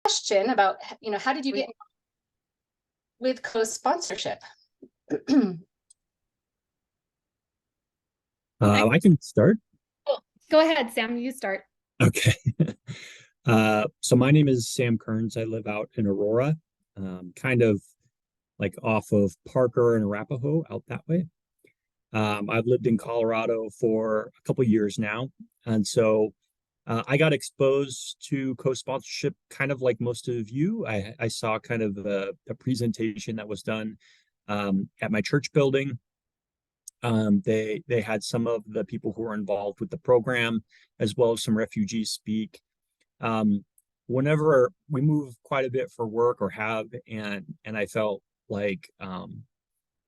question about, how did you get with co-sponsorship? I can start. Cool. Go ahead, Sam, you start. Okay. So my name is Sam Kearns. I live out in Aurora, kind of like off of Parker and Arapahoe out that way. I've lived in Colorado for a couple years now. And so I got exposed to co-sponsorship kind of like most of you. I saw kind of a presentation that was done at my church building. They had some of the people who were involved with the program, as well as some refugees speak. Um, Whenever we move quite a bit for work or have, and I felt like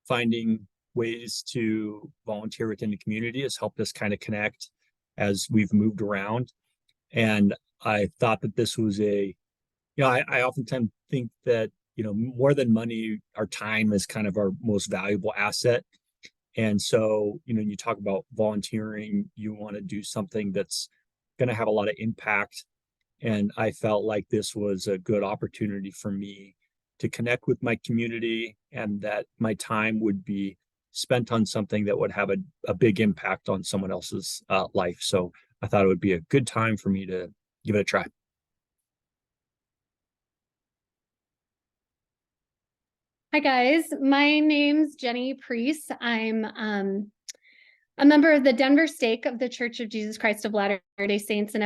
finding ways to volunteer within the community has helped us kind of connect as we've moved around. And I thought that this was I oftentimes think that, more than money, our time is kind of our most valuable asset. And so, when you talk about volunteering, you want to do something that's going to have a lot of impact. And I felt like this was a good opportunity for me to connect with my community and that my time would be spent on something that would have a big impact on someone else's life. So I thought it would be a good time for me to give it a try. Hi guys, my name's Jenny Priest. I'm a member of the Denver Stake of the Church of Jesus Christ of Latter-day Saints. And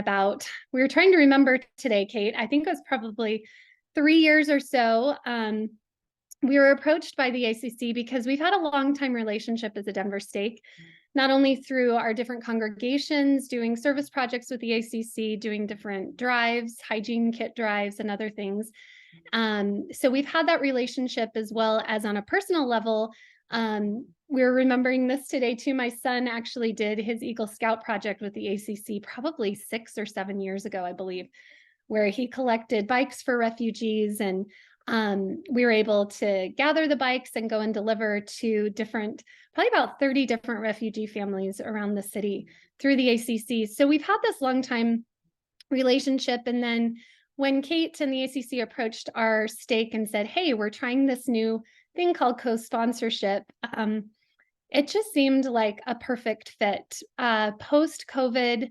we were trying to remember today, Kate, I think it was probably 3 years or so. We were approached by the ACC because we've had a long time relationship as a Denver Stake, not only through our different congregations, doing service projects with the ACC, doing different drives, hygiene kit drives, and other things. So we've had that relationship as well as on a personal level. We're remembering this today too. My son actually did his Eagle Scout project with the ACC probably 6 or 7 years ago, I believe, where he collected bikes for refugees, and we were able to gather the bikes and go and deliver to probably about 30 different refugee families around the city through the ACC. So we've had this long time relationship. And then when Kate and the ACC approached our stake and said, hey, we're trying this new thing called co-sponsorship, it just seemed like a perfect fit. Post-COVID,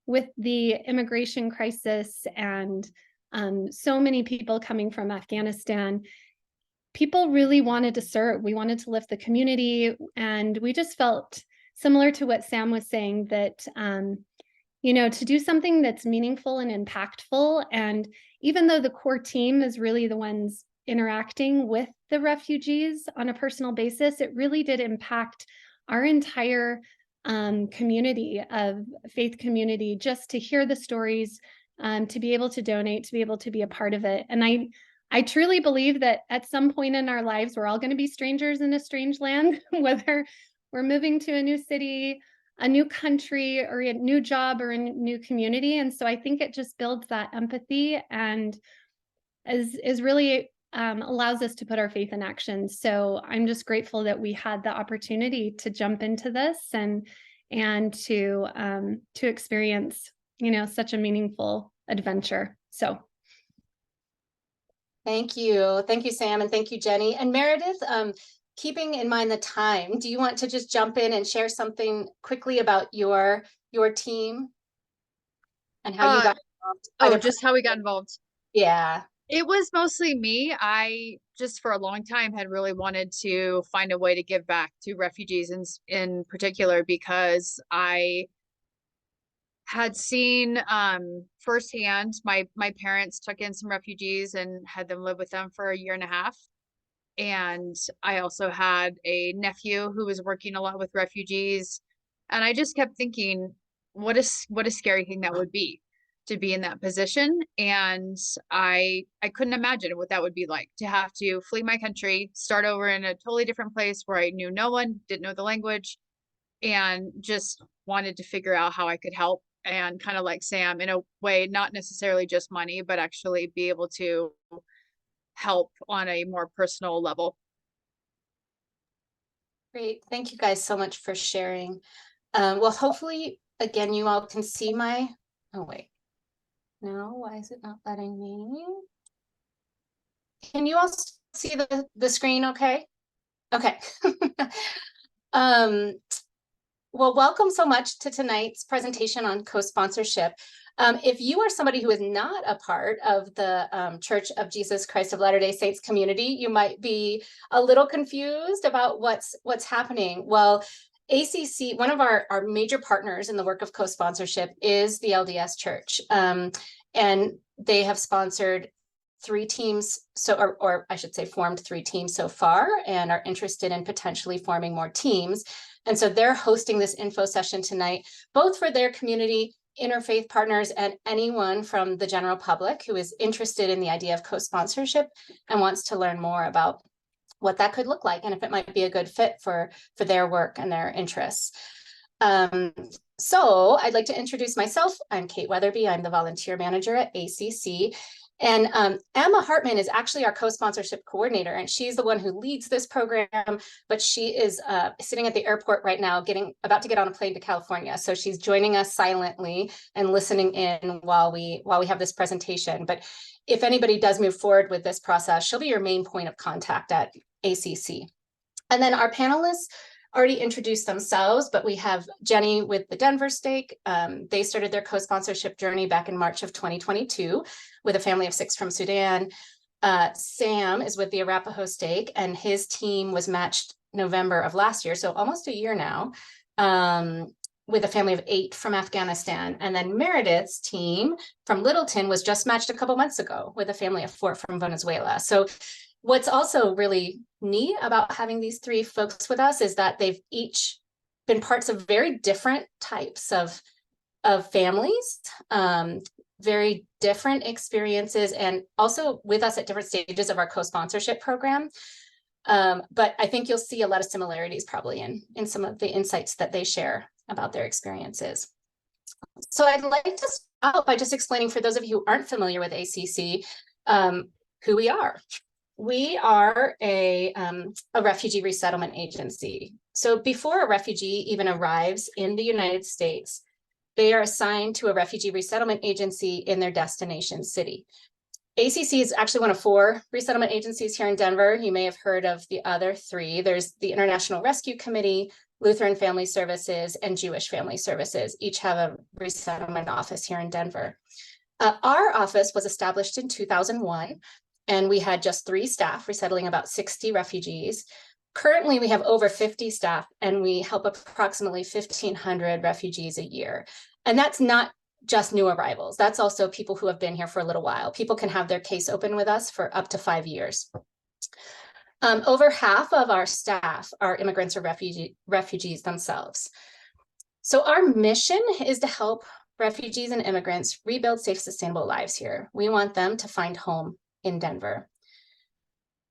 with the immigration crisis and so many people coming from Afghanistan, people really wanted to serve. We wanted to lift the community. And we just felt similar to what Sam was saying, that to do something that's meaningful and impactful. And even though the core team is really the ones interacting with the refugees on a personal basis, it really did impact our entire community of faith community, just to hear the stories, to be able to donate, to be able to be a part of it. And I truly believe that at some point in our lives, we're all going to be strangers in a strange land, whether we're moving to a new city, a new country, or a new job, or a new community. And so I think it just builds that empathy and is really allows us to put our faith in action. So I'm just grateful that we had the opportunity to jump into this and to experience, such a meaningful adventure. So Thank you, Sam, and thank you, Jenny and Meredith. Keeping in mind the time, do you want to just jump in and share something quickly about your team and how you got involved? Just how we got involved. Yeah. It was mostly me. I just for a long time had really wanted to find a way to give back to refugees in particular, because I had seen firsthand my parents took in some refugees and had them live with them for a year and a half. And I also had a nephew who was working a lot with refugees. And I just kept thinking, what a scary thing that would be to be in that position. And I couldn't imagine what that would be like, to have to flee my country, start over in a totally different place where I knew no one, didn't know the language, and just wanted to figure out how I could help. And kind of like Sam, in a way, not necessarily just money, but actually be able to help on a more personal level. Great. Thank you guys so much for sharing. Well, hopefully, again, you all can see oh, wait. No, why is it not letting me? Can you all see the screen okay? Okay. um, well, welcome so much to tonight's presentation on co-sponsorship. If you are somebody who is not a part of the Church of Jesus Christ of Latter-day Saints community, you might be a little confused about what's happening. Well, ACC, one of our major partners in the work of co-sponsorship is the LDS Church. And they have sponsored 3 teams, or I should say formed 3 teams so far, and are interested in potentially forming more teams. And so they're hosting this info session tonight, both for their community interfaith partners and anyone from the general public who is interested in the idea of co-sponsorship and wants to learn more about what that could look like and if it might be a good fit for their work and their interests. So I'd like to introduce myself. I'm Kate Weatherby. I'm the volunteer manager at ACC. And Emma Hartman is actually our co-sponsorship coordinator, and she's the one who leads this program, but she is sitting at the airport right now, about to get on a plane to California. So she's joining us silently and listening in while we have this presentation. But if anybody does move forward with this process, she'll be your main point of contact at ACC. And then our panelists already introduced themselves, but we have Jenny with the Denver Stake. They started their co-sponsorship journey back in March of 2022 with a family of 6 from Sudan. Sam is with the Arapaho Stake, and his team was matched November of last year, so almost a year now, with a family of 8 from Afghanistan. And then Meredith's team from Littleton was just matched a couple months ago with a family of 4 from Venezuela. So what's also really neat about having these 3 folks with us is that they've each been parts of very different types of families, very different experiences, and also with us at different stages of our co-sponsorship program. But I think you'll see a lot of similarities probably in some of the insights that they share about their experiences. So I'd like to start out by just explaining for those of you who aren't familiar with ACC, who we are. We are a refugee resettlement agency. So before a refugee even arrives in the United States, they are assigned to a refugee resettlement agency in their destination city. ACC is actually one of 4 resettlement agencies here in Denver. You may have heard of the other 3. There's the International Rescue Committee, Lutheran Family Services, and Jewish Family Services. Each have a resettlement office here in Denver. Our office was established in 2001. And we had just 3 staff resettling about 60 refugees. Currently, we have over 50 staff, and we help approximately 1,500 refugees a year. And that's not just new arrivals. That's also people who have been here for a little while. People can have their case open with us for up to 5 years. Over half of our staff are immigrants or refugees themselves. So our mission is to help refugees and immigrants rebuild safe, sustainable lives here. We want them to find home in Denver.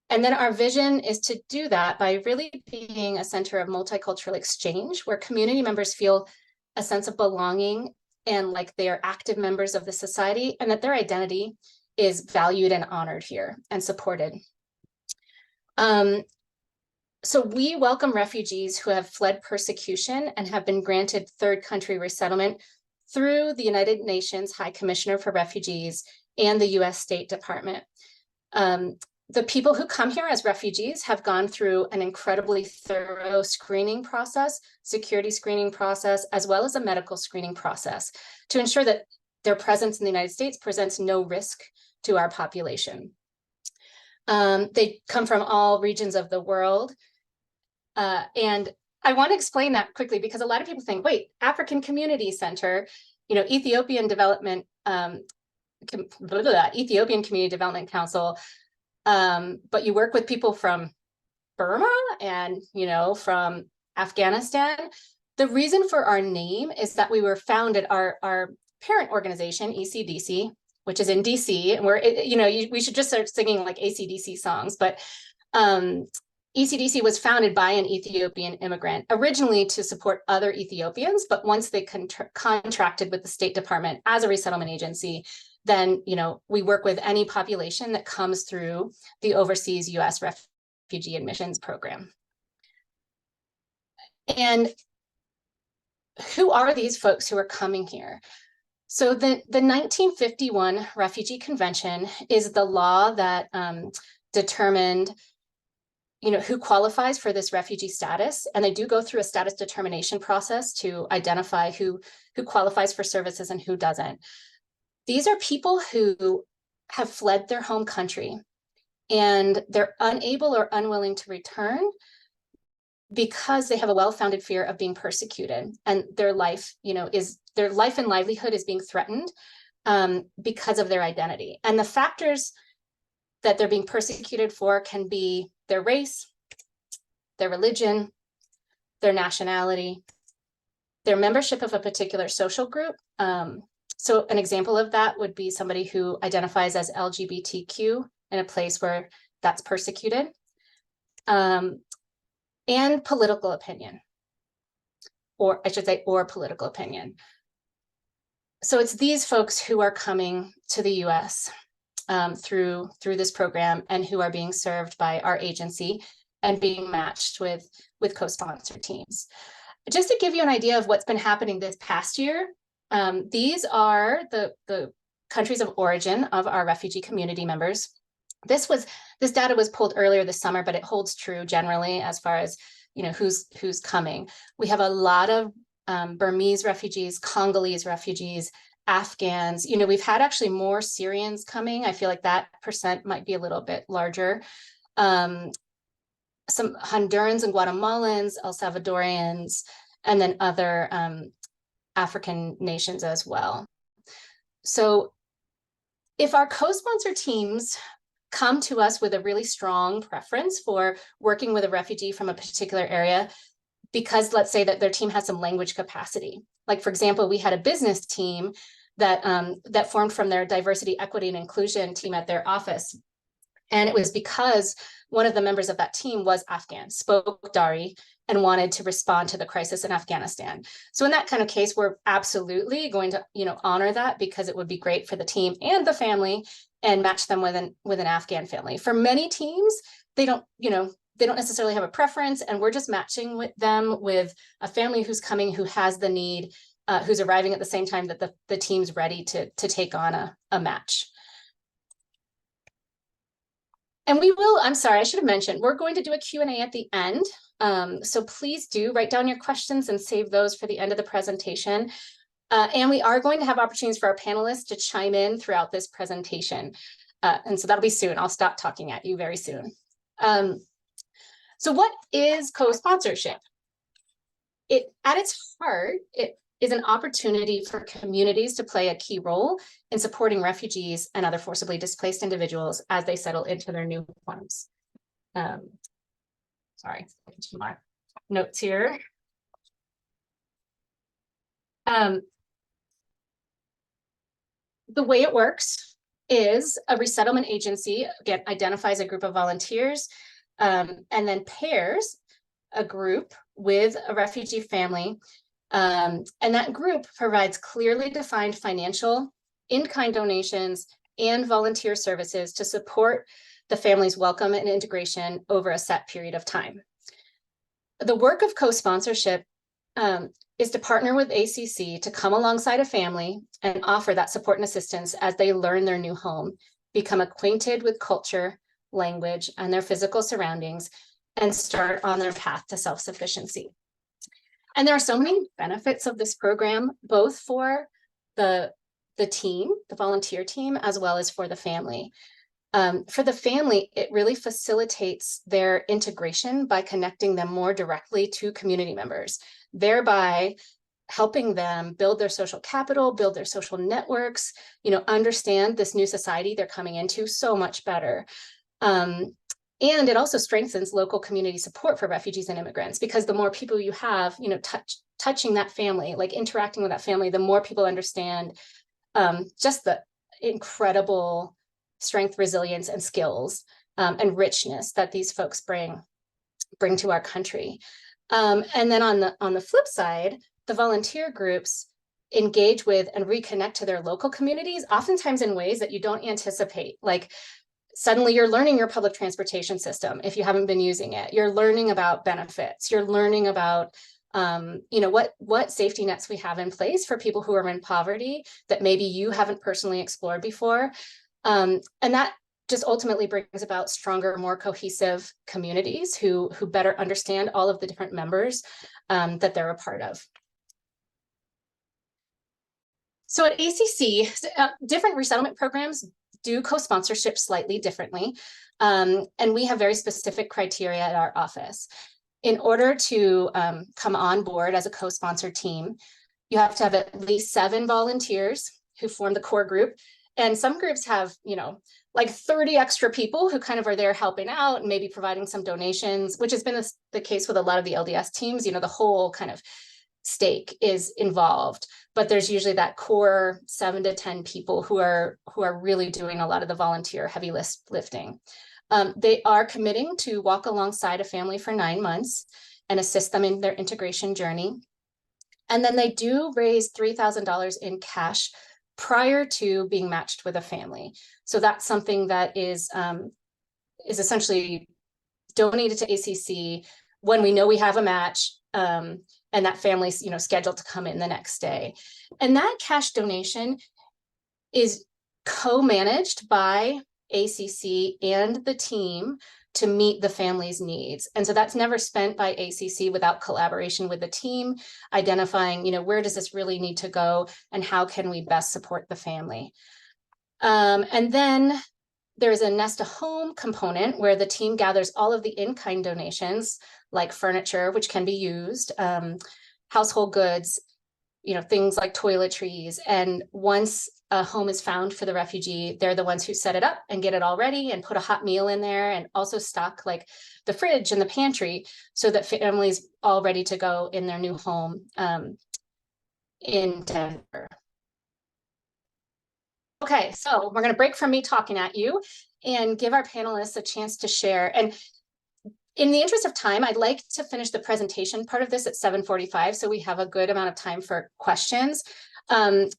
And then our vision is to do that by really being a center of multicultural exchange, where community members feel a sense of belonging and like they are active members of the society, and that their identity is valued and honored here and supported. So we welcome refugees who have fled persecution and have been granted 3rd country resettlement through the United Nations High Commissioner for Refugees and the US State Department. The people who come here as refugees have gone through an incredibly thorough screening process, security screening process, as well as a medical screening process to ensure that their presence in the United States presents no risk to our population. They come from all regions of the world. And I want to explain that quickly because a lot of people think, wait, African Community Center, Ethiopian Development, Ethiopian Community Development Council, but you work with people from Burma and, from Afghanistan. The reason for our name is that we were founded, our parent organization, ECDC, which is in DC, and we should just start singing like AC/DC songs, but ECDC was founded by an Ethiopian immigrant, originally to support other Ethiopians, but once they contracted with the State Department as a resettlement agency, then we work with any population that comes through the Overseas U.S. Refugee Admissions Program. And who are these folks who are coming here? So the 1951 Refugee Convention is the law that determined, who qualifies for this refugee status, and they do go through a status determination process to identify who qualifies for services and who doesn't. These are people who have fled their home country and they're unable or unwilling to return because they have a well-founded fear of being persecuted, and their life, their life and livelihood is being threatened because of their identity. And the factors that they're being persecuted for can be their race, their religion, their nationality, their membership of a particular social group. So an example of that would be somebody who identifies as LGBTQ in a place where that's persecuted, and political opinion, or I should say, or political opinion. So it's these folks who are coming to the US through this program, and who are being served by our agency and being matched with co-sponsor teams. Just to give you an idea of what's been happening this past year, these are the countries of origin of our refugee community members. This data was pulled earlier this summer, but it holds true generally as far as who's coming. We have a lot of Burmese refugees, Congolese refugees, Afghans. We've had actually more Syrians coming. I feel like that percent might be a little bit larger. Some Hondurans and Guatemalans, El Salvadorians, and then other African nations as well. So if our co-sponsor teams come to us with a really strong preference for working with a refugee from a particular area, because let's say that their team has some language capacity. Like, for example, we had a business team that formed from their diversity, equity, and inclusion team at their office. And it was because one of the members of that team was Afghan, spoke Dari, and wanted to respond to the crisis in Afghanistan. So in that kind of case, we're absolutely going to, honor that, because it would be great for the team and the family, and match them with an Afghan family. For many teams, they don't necessarily have a preference, and we're just matching with them with a family who's coming, who has the need, who's arriving at the same time that the team's ready to take on a match. And we will, I'm sorry, I should have mentioned, we're going to do a Q&A at the end. So please do write down your questions and save those for the end of the presentation. And we are going to have opportunities for our panelists to chime in throughout this presentation. And so that'll be soon. I'll stop talking at you very soon. So what is co-sponsorship? At its heart, it is an opportunity for communities to play a key role in supporting refugees and other forcibly displaced individuals as they settle into their new homes. Sorry, my notes here. The way it works is a resettlement agency, again, identifies a group of volunteers, and then pairs a group with a refugee family. And that group provides clearly defined financial, in-kind donations, and volunteer services to support the family's welcome and integration over a set period of time. The work of co-sponsorship is to partner with ACC to come alongside a family and offer that support and assistance as they learn their new home, become acquainted with culture, language, and their physical surroundings, and start on their path to self-sufficiency. And there are so many benefits of this program, both for the team, the volunteer team, as well as for the family. For the family, it really facilitates their integration by connecting them more directly to community members, thereby helping them build their social capital, build their social networks, understand this new society they're coming into so much better. And it also strengthens local community support for refugees and immigrants, because the more people you have, touching that family, like interacting with that family, the more people understand just the incredible strength, resilience, and skills and richness that these folks bring to our country. And then on the flip side, the volunteer groups engage with and reconnect to their local communities, oftentimes in ways that you don't anticipate. Like, suddenly you're learning your public transportation system if you haven't been using it. You're learning about benefits. You're learning about what safety nets we have in place for people who are in poverty that maybe you haven't personally explored before. And that just ultimately brings about stronger, more cohesive communities who better understand all of the different members that they're a part of. So at ACC, different resettlement programs do co-sponsorship slightly differently. And we have very specific criteria at our office. In order to come on board as a co-sponsor team, you have to have at least 7 volunteers who form the core group. And some groups have, like 30 extra people who kind of are there helping out and maybe providing some donations, which has been the case with a lot of the LDS teams. The whole kind of stake is involved, but there's usually that core 7 to 10 people who are really doing a lot of the volunteer heavy lifting. They are committing to walk alongside a family for 9 months and assist them in their integration journey. And then they do raise $3,000 in cash prior to being matched with a family. So that's something that is essentially donated to ACC when we know we have a match, and that family's scheduled to come in the next day. And that cash donation is co-managed by ACC and the team to meet the family's needs. And so that's never spent by ACC without collaboration with the team, identifying, where does this really need to go and how can we best support the family? And then there's a Nest a Home component where the team gathers all of the in-kind donations like furniture, which can be used, household goods, things like toiletries. And once a home is found for the refugee, they're the ones who set it up and get it all ready and put a hot meal in there and also stock like the fridge and the pantry so that families all ready to go in their new home in Denver. Okay, so we're going to break from me talking at you and give our panelists a chance to share. And in the interest of time, I'd like to finish the presentation part of this at 7:45, so we have a good amount of time for questions.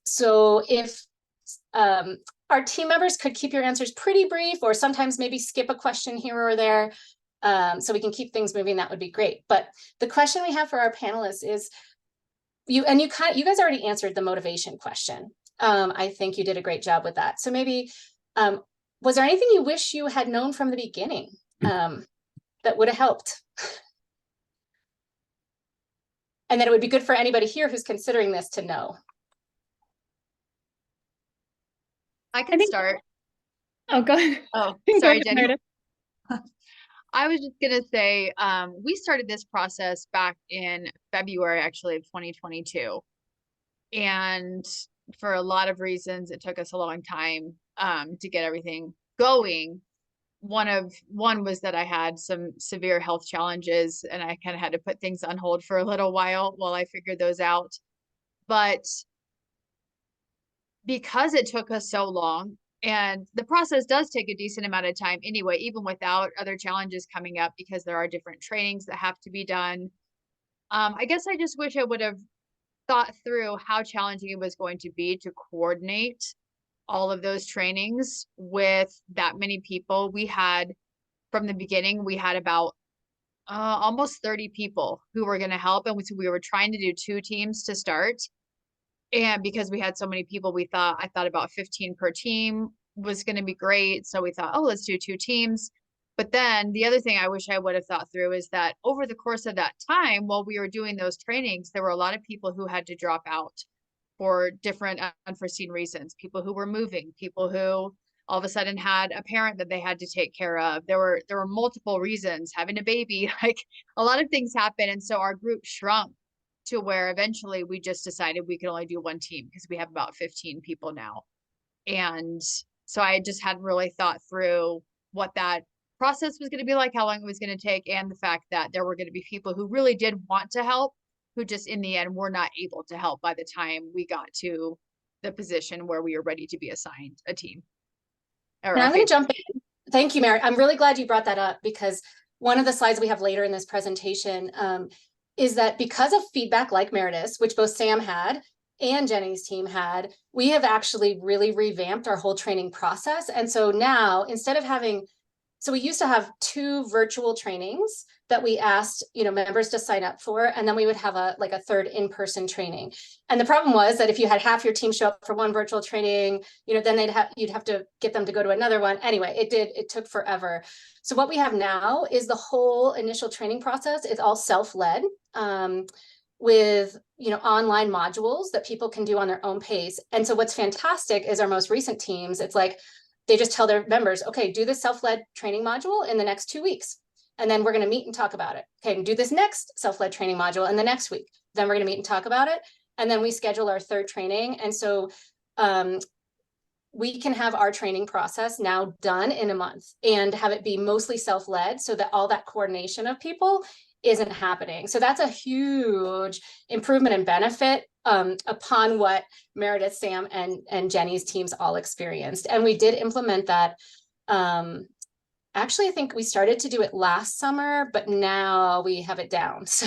So if our team members could keep your answers pretty brief, or sometimes maybe skip a question here or there, so we can keep things moving, that would be great. But the question we have for our panelists is, you guys already answered the motivation question. I think you did a great job with that. So maybe, was there anything you wish you had known from the beginning that would have helped? And that it would be good for anybody here who's considering this to know. I can start. Oh, go ahead. Oh, Go sorry, ahead, Jenny. Meredith. I was just gonna say, we started this process back in February, actually, of 2022. And for a lot of reasons, it took us a long time to get everything going. One was that I had some severe health challenges and I kind of had to put things on hold for a little while I figured those out. But because it took us so long, and the process does take a decent amount of time anyway, even without other challenges coming up, because there are different trainings that have to be done. I guess I just wish I would have thought through how challenging it was going to be to coordinate all of those trainings with that many people. We had, from the beginning, we had about almost 30 people who were going to help. And we were trying to do 2 teams to start. And because we had so many people, I thought about 15 per team was going to be great. So we thought, oh, let's do 2 teams. But then the other thing I wish I would have thought through is that over the course of that time, while we were doing those trainings, there were a lot of people who had to drop out for different unforeseen reasons. People who were moving, people who all of a sudden had a parent that they had to take care of. There were multiple reasons, having a baby, like a lot of things happened. And so our group shrunk to where eventually we just decided we could only do 1 team because we have about 15 people now. And so I just hadn't really thought through what that process was going to be like, how long it was going to take, and the fact that there were going to be people who really did want to help, who just in the end were not able to help by the time we got to the position where we were ready to be assigned a team. And I'm going to jump in. Thank you, Mary. I'm really glad you brought that up, because one of the slides we have later in this presentation is that because of feedback like Meredith's, which both Sam had and Jenny's team had, we have actually really revamped our whole training process. And so now, instead of having So we used to have 2 virtual trainings that we asked, members to sign up for, and then we would have a 3rd in-person training. And the problem was that if you had half your team show up for one virtual training, then you'd have to get them to go to another one. Anyway, it took forever. So what we have now is the whole initial training process. It's all self-led, with online modules that people can do on their own pace. And so what's fantastic is our most recent teams, it's like they just tell their members, okay, do this self-led training module in the next 2 weeks. And then we're going to meet and talk about it. Okay, and do this next self-led training module in the next week. Then we're going to meet and talk about it. And then we schedule our 3rd training. And so we can have our training process now done in a month and have it be mostly self-led so that all that coordination of people isn't happening. So that's a huge improvement and benefit upon what Meredith, Sam, and Jenny's teams all experienced. And we did implement that. Actually, I think we started to do it last summer, but now we have it down. So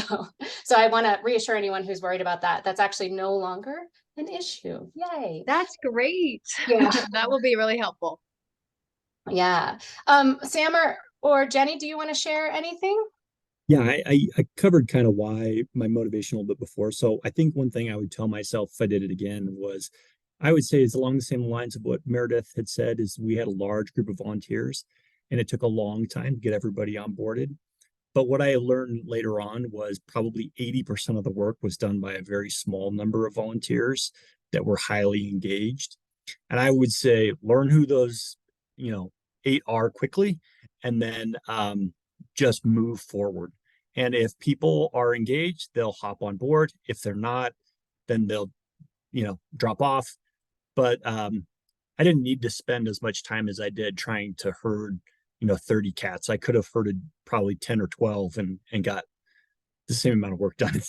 I want to reassure anyone who's worried about that. That's actually no longer an issue. Yay. That's great. Yeah. That will be really helpful. Yeah. Sam or Jenny, do you want to share anything? Yeah, I covered kind of why my motivation a little bit before. So I think one thing I would tell myself if I did it again was, I would say is along the same lines of what Meredith had said, is we had a large group of volunteers and it took a long time to get everybody onboarded. But what I learned later on was probably 80% of the work was done by a very small number of volunteers that were highly engaged. And I would say learn who those, 8 are quickly, and then just move forward. And if people are engaged, they'll hop on board. If they're not, then they'll, drop off. But I didn't need to spend as much time as I did trying to herd, 30 cats. I could have herded probably 10 or 12 and got the same amount of work done.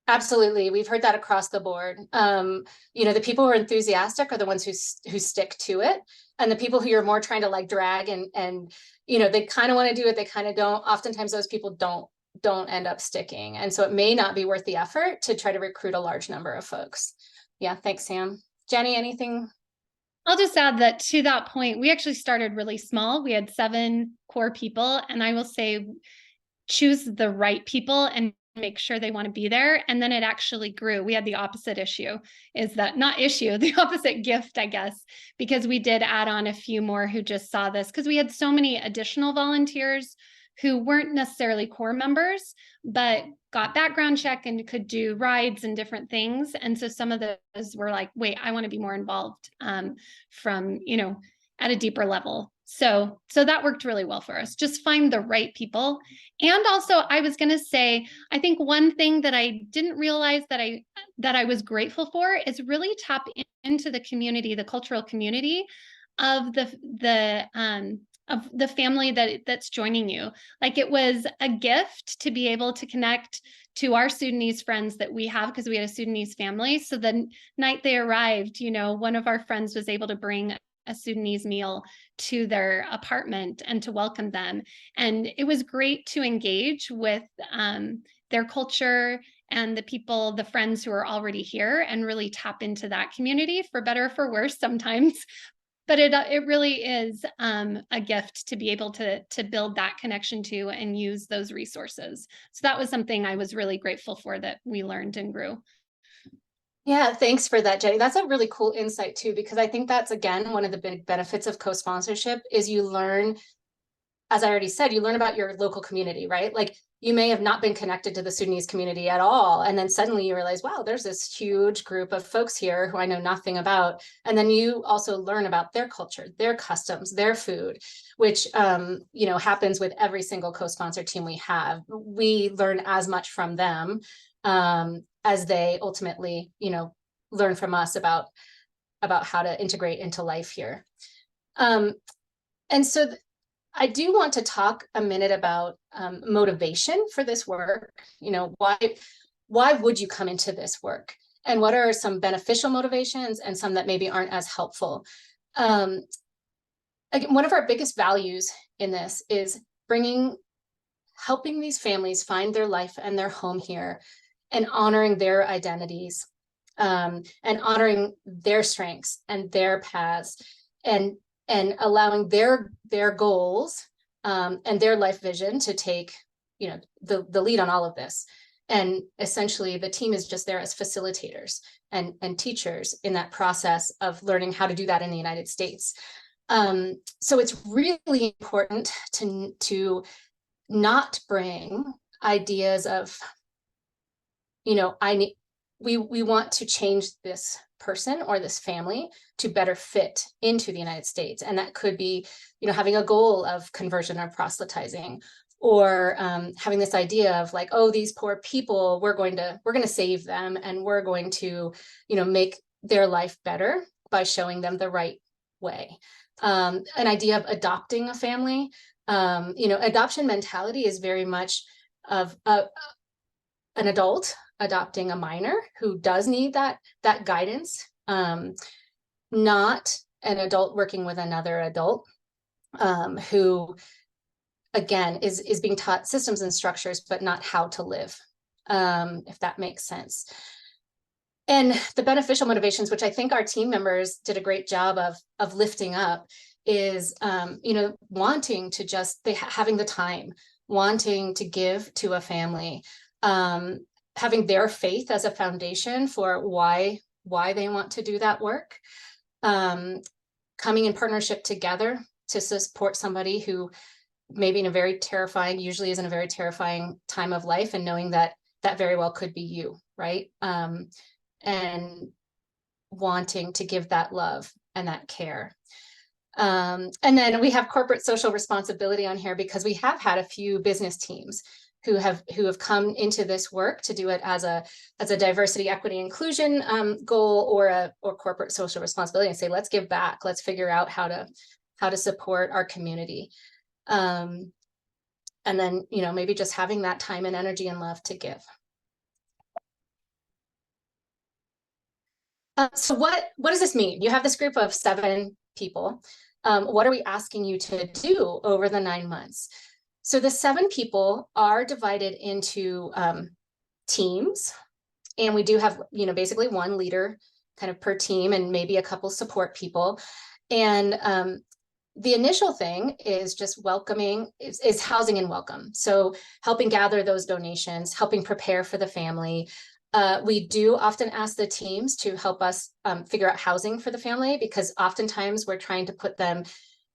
Absolutely. We've heard that across the board. The people who are enthusiastic are the ones who stick to it. And the people who you're more trying to like drag and they kind of want to do it, they kind of don't. Oftentimes those people don't end up sticking. And so it may not be worth the effort to try to recruit a large number of folks. Yeah. Thanks, Sam. Jenny, anything? I'll just add that to that point, we actually started really small. We had 7 core people, and I will say, choose the right people and make sure they want to be there. And then it actually grew. We had the opposite issue, the opposite gift, I guess, because we did add on a few more who just saw this, because we had so many additional volunteers who weren't necessarily core members, but got background check and could do rides and different things. And so some of those were like, wait, I want to be more involved from, at a deeper level. So that worked really well for us. Just find the right people. And also, I was going to say, I think one thing that I didn't realize that I was grateful for is really tap into the community, the cultural community of the family that's joining you. Like, it was a gift to be able to connect to our Sudanese friends that we have, because we had a Sudanese family. So the night they arrived, one of our friends was able to bring a Sudanese meal to their apartment and to welcome them. And it was great to engage with their culture and the friends who are already here, and really tap into that community, for better or for worse sometimes. But it really is a gift to be able to build that connection to and use those resources. So that was something I was really grateful for, that we learned and grew. Yeah, thanks for that, Jenny. That's a really cool insight too, because I think that's, again, one of the big benefits of co-sponsorship is you learn, as I already said, you learn about your local community, right? Like, you may have not been connected to the Sudanese community at all. And then suddenly you realize, wow, there's this huge group of folks here who I know nothing about. And then you also learn about their culture, their customs, their food, which, happens with every single co-sponsor team we have. We learn as much from them as they ultimately, learn from us about how to integrate into life here. And so I do want to talk a minute about motivation for this work. Why would you come into this work? And what are some beneficial motivations and some that maybe aren't as helpful? Again, one of our biggest values in this is helping these families find their life and their home here, and honoring their identities, and honoring their strengths and their paths, and and allowing their goals and their life vision to take, you know, the lead on all of this. And essentially the team is just there as facilitators and teachers in that process of learning how to do that in the United States. So it's really important to not bring ideas of, you know, we want to change this person or this family to better fit into the United States. And that could be, you know, having a goal of conversion or proselytizing, or having this idea of like, oh, these poor people, we're going to save them, and we're going to, you know, make their life better by showing them the right way. An idea of adopting a family, you know, adoption mentality is very much of an adult adopting a minor who does need that guidance, not an adult working with another adult who, again, is being taught systems and structures, but not how to live, if that makes sense. And the beneficial motivations, which I think our team members did a great job of lifting up, is, you know, wanting to just, having the time, wanting to give to a family, having their faith as a foundation for why they want to do that work, coming in partnership together to support somebody who maybe in a very terrifying, usually is in a very terrifying time of life, and knowing that that very well could be you, right? And wanting to give that love and that care. And then we have corporate social responsibility on here because we have had a few business teams who have come into this work to do it as a diversity, equity, inclusion goal, or corporate social responsibility, and say, let's give back, let's figure out how to support our community. And then, you know, maybe just having that time and energy and love to give. So what does this mean? You have this group of 7 people. What are we asking you to do over the 9 months? So the 7 people are divided into teams, and we do have, you know, basically 1 leader kind of per team, and maybe a couple support people. And the initial thing is just welcoming, is housing and welcome. So helping gather those donations, helping prepare for the family. We do often ask the teams to help us figure out housing for the family, because oftentimes we're trying to put them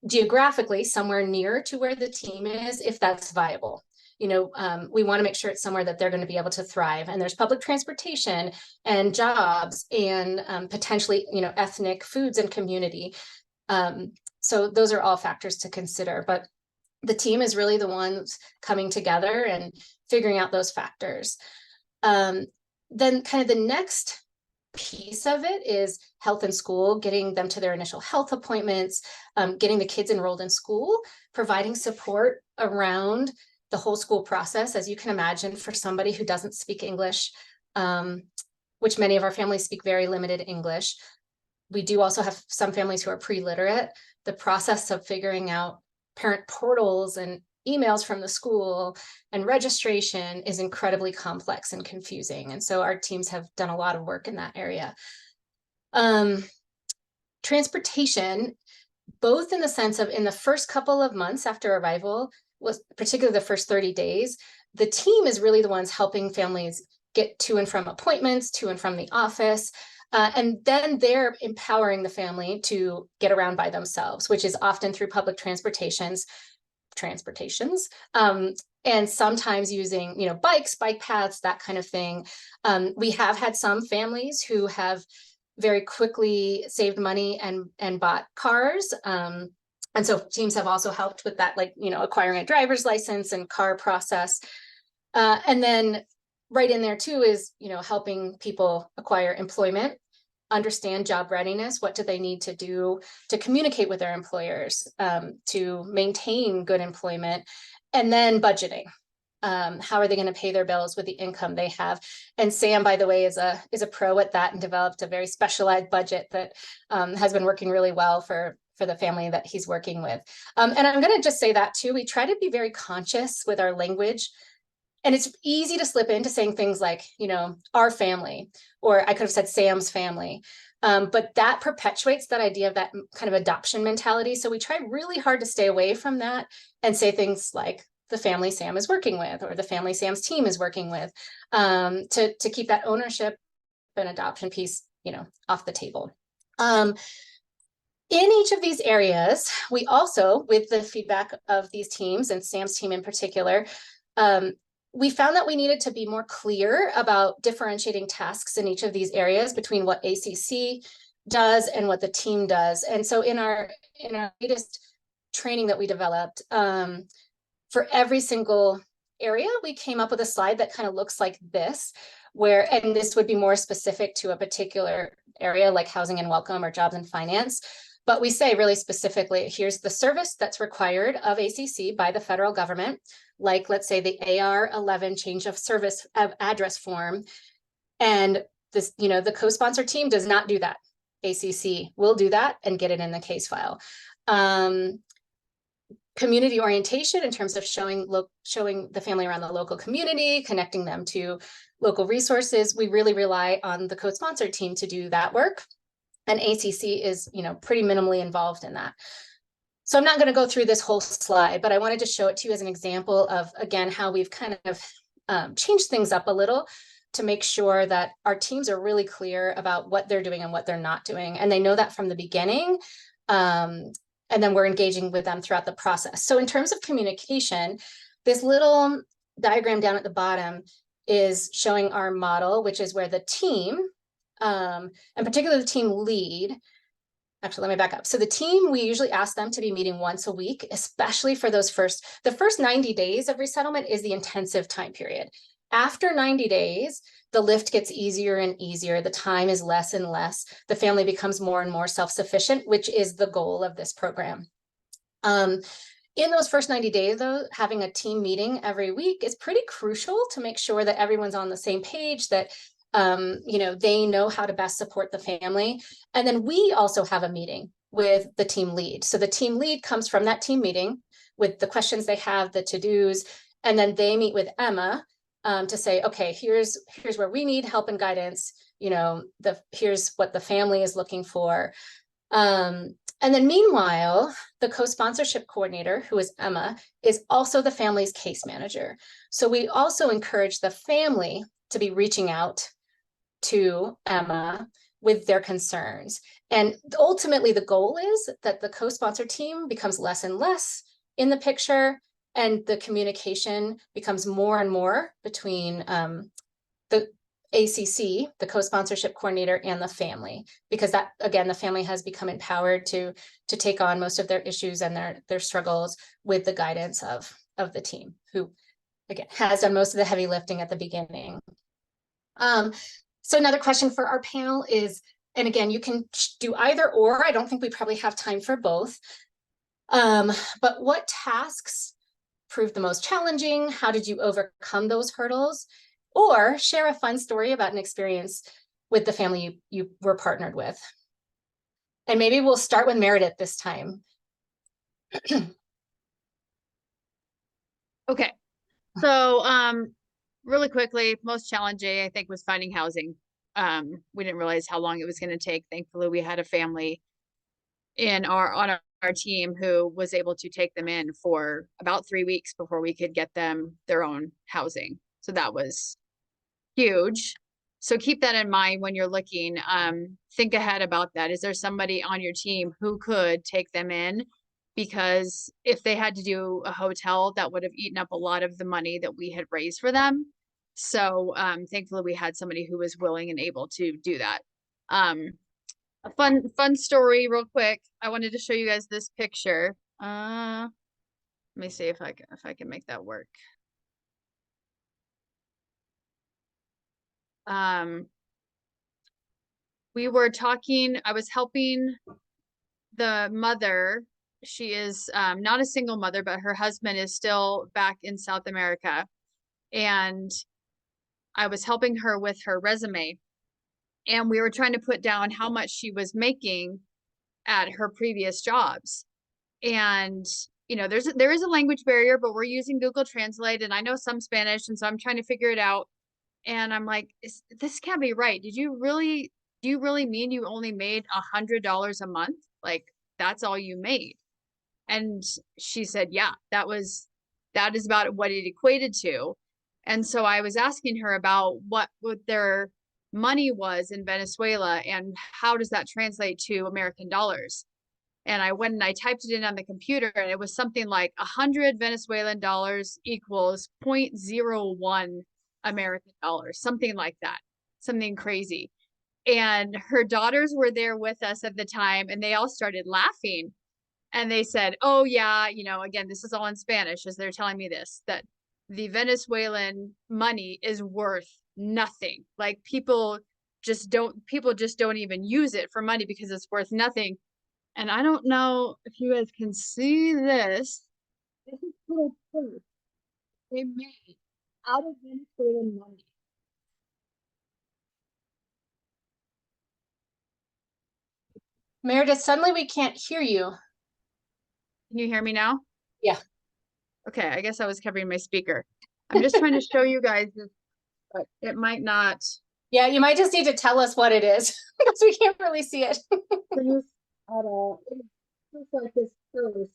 geographically somewhere near to where the team is, if that's viable. You know, we want to make sure it's somewhere that they're going to be able to thrive, and there's public transportation and jobs and potentially, you know, ethnic foods and community. So those are all factors to consider, but the team is really the ones coming together and figuring out those factors. Then kind of the next piece of it is health in school, getting them to their initial health appointments, getting the kids enrolled in school, providing support around the whole school process. As you can imagine, for somebody who doesn't speak English, which many of our families speak very limited English. We do also have some families who are pre-literate. The process of figuring out parent portals and emails from the school and registration is incredibly complex and confusing. And so our teams have done a lot of work in that area. Transportation, both in the sense of in the first couple of months after arrival, was particularly the first 30 days, the team is really the ones helping families get to and from appointments, to and from the office. And then they're empowering the family to get around by themselves, which is often through public transportations, and sometimes using, you know, bikes, bike paths, that kind of thing. We have had some families who have very quickly saved money and bought cars. And so teams have also helped with that, like, you know, acquiring a driver's license and car process. And then right in there too is, you know, helping people acquire employment, understand job readiness. What do they need to do to communicate with their employers, to maintain good employment, and then budgeting. How are they going to pay their bills with the income they have? And Sam, by the way, is a pro at that and developed a very specialized budget that has been working really well for the family that he's working with. And I'm going to just say that too. We try to be very conscious with our language. And it's easy to slip into saying things like, you know, our family, or I could have said Sam's family. But that perpetuates that idea of that kind of adoption mentality. So we try really hard to stay away from that and say things like the family Sam is working with, or the family Sam's team is working with, to keep that ownership and adoption piece, off the table. In each of these areas, we also, with the feedback of these teams and Sam's team in particular, we found that we needed to be more clear about differentiating tasks in each of these areas between what ACC does and what the team does. And so in our latest training that we developed, for every single area, we came up with a slide that kind of looks like this, and this would be more specific to a particular area like housing and welcome or jobs and finance. But we say really specifically, here's the service that's required of ACC by the federal government, like let's say the AR 11 change of service of address form. And this, the co-sponsor team does not do that. ACC will do that and get it in the case file. Community orientation in terms of showing the family around the local community, connecting them to local resources. We really rely on the co-sponsor team to do that work. And ACC is, pretty minimally involved in that. So I'm not going to go through this whole slide, but I wanted to show it to you as an example of, again, how we've kind of changed things up a little to make sure that our teams are really clear about what they're doing and what they're not doing. And they know that from the beginning. And then we're engaging with them throughout the process. So in terms of communication, this little diagram down at the bottom is showing our model, which is where the team, and particularly the team lead, actually, let me back up. So the team, we usually ask them to be meeting once a week, especially for the first 90 days of resettlement is the intensive time period. After 90 days, the lift gets easier and easier. The time is less and less. The family becomes more and more self-sufficient, which is the goal of this program. In those first 90 days, though, having a team meeting every week is pretty crucial to make sure that everyone's on the same page, that they know how to best support the family. And then we also have a meeting with the team lead. So the team lead comes from that team meeting with the questions they have, the to-dos, and then they meet with Emma to say, okay, here's where we need help and guidance. Here's what the family is looking for. And then meanwhile, the co-sponsorship coordinator, who is Emma, is also the family's case manager. So we also encourage the family to be reaching out to Emma with their concerns. And ultimately, the goal is that the co-sponsor team becomes less and less in the picture, and the communication becomes more and more between the ACC, the co-sponsorship coordinator, and the family, because that, again, the family has become empowered to take on most of their issues and their struggles with the guidance of the team, who, again, has done most of the heavy lifting at the beginning. So another question for our panel is, and again, you can do either or, I don't think we probably have time for both, but what tasks proved the most challenging? How did you overcome those hurdles? Or share a fun story about an experience with the family you were partnered with. And maybe we'll start with Meredith this time. Okay, so really quickly, most challenging, I think, was finding housing. We didn't realize how long it was going to take. Thankfully, we had a family on our team who was able to take them in for about 3 weeks before we could get them their own housing. So that was huge. So keep that in mind when you're looking. Think ahead about that. Is there somebody on your team who could take them in? Because if they had to do a hotel, that would have eaten up a lot of the money that we had raised for them. So thankfully we had somebody who was willing and able to do that. A fun story real quick. I wanted to show you guys this picture. Let me see if I can make that work. We were talking, I was helping the mother. She is not a single mother, but her husband is still back in South America. And I was helping her with her resume. And we were trying to put down how much she was making at her previous jobs. And, there is a language barrier, but we're using Google Translate, and I know some Spanish, and so I'm trying to figure it out. And I'm like, this can't be right. Do do you really mean you only made $100 a month? Like, that's all you made? And she said, yeah, that is about what it equated to. And so I was asking her about what their money was in Venezuela and how does that translate to American dollars. And I went and I typed it in on the computer, and it was something like 100 Venezuelan dollars equals 0.01 American dollars, something like that, something crazy. And her daughters were there with us at the time, and they all started laughing. And they said, oh yeah, again, this is all in Spanish as they're telling me this, that the Venezuelan money is worth nothing. Like people just don't even use it for money because it's worth nothing. And I don't know if you guys can see this. This is little purse they made out of Venezuelan money. Meredith, suddenly we can't hear you. Can you hear me now? Yeah. Okay, I guess I was covering my speaker. I'm just trying to show you guys this, but it might not. Yeah, you might just need to tell us what it is because we can't really see it. Finish at all. It looks like this purse.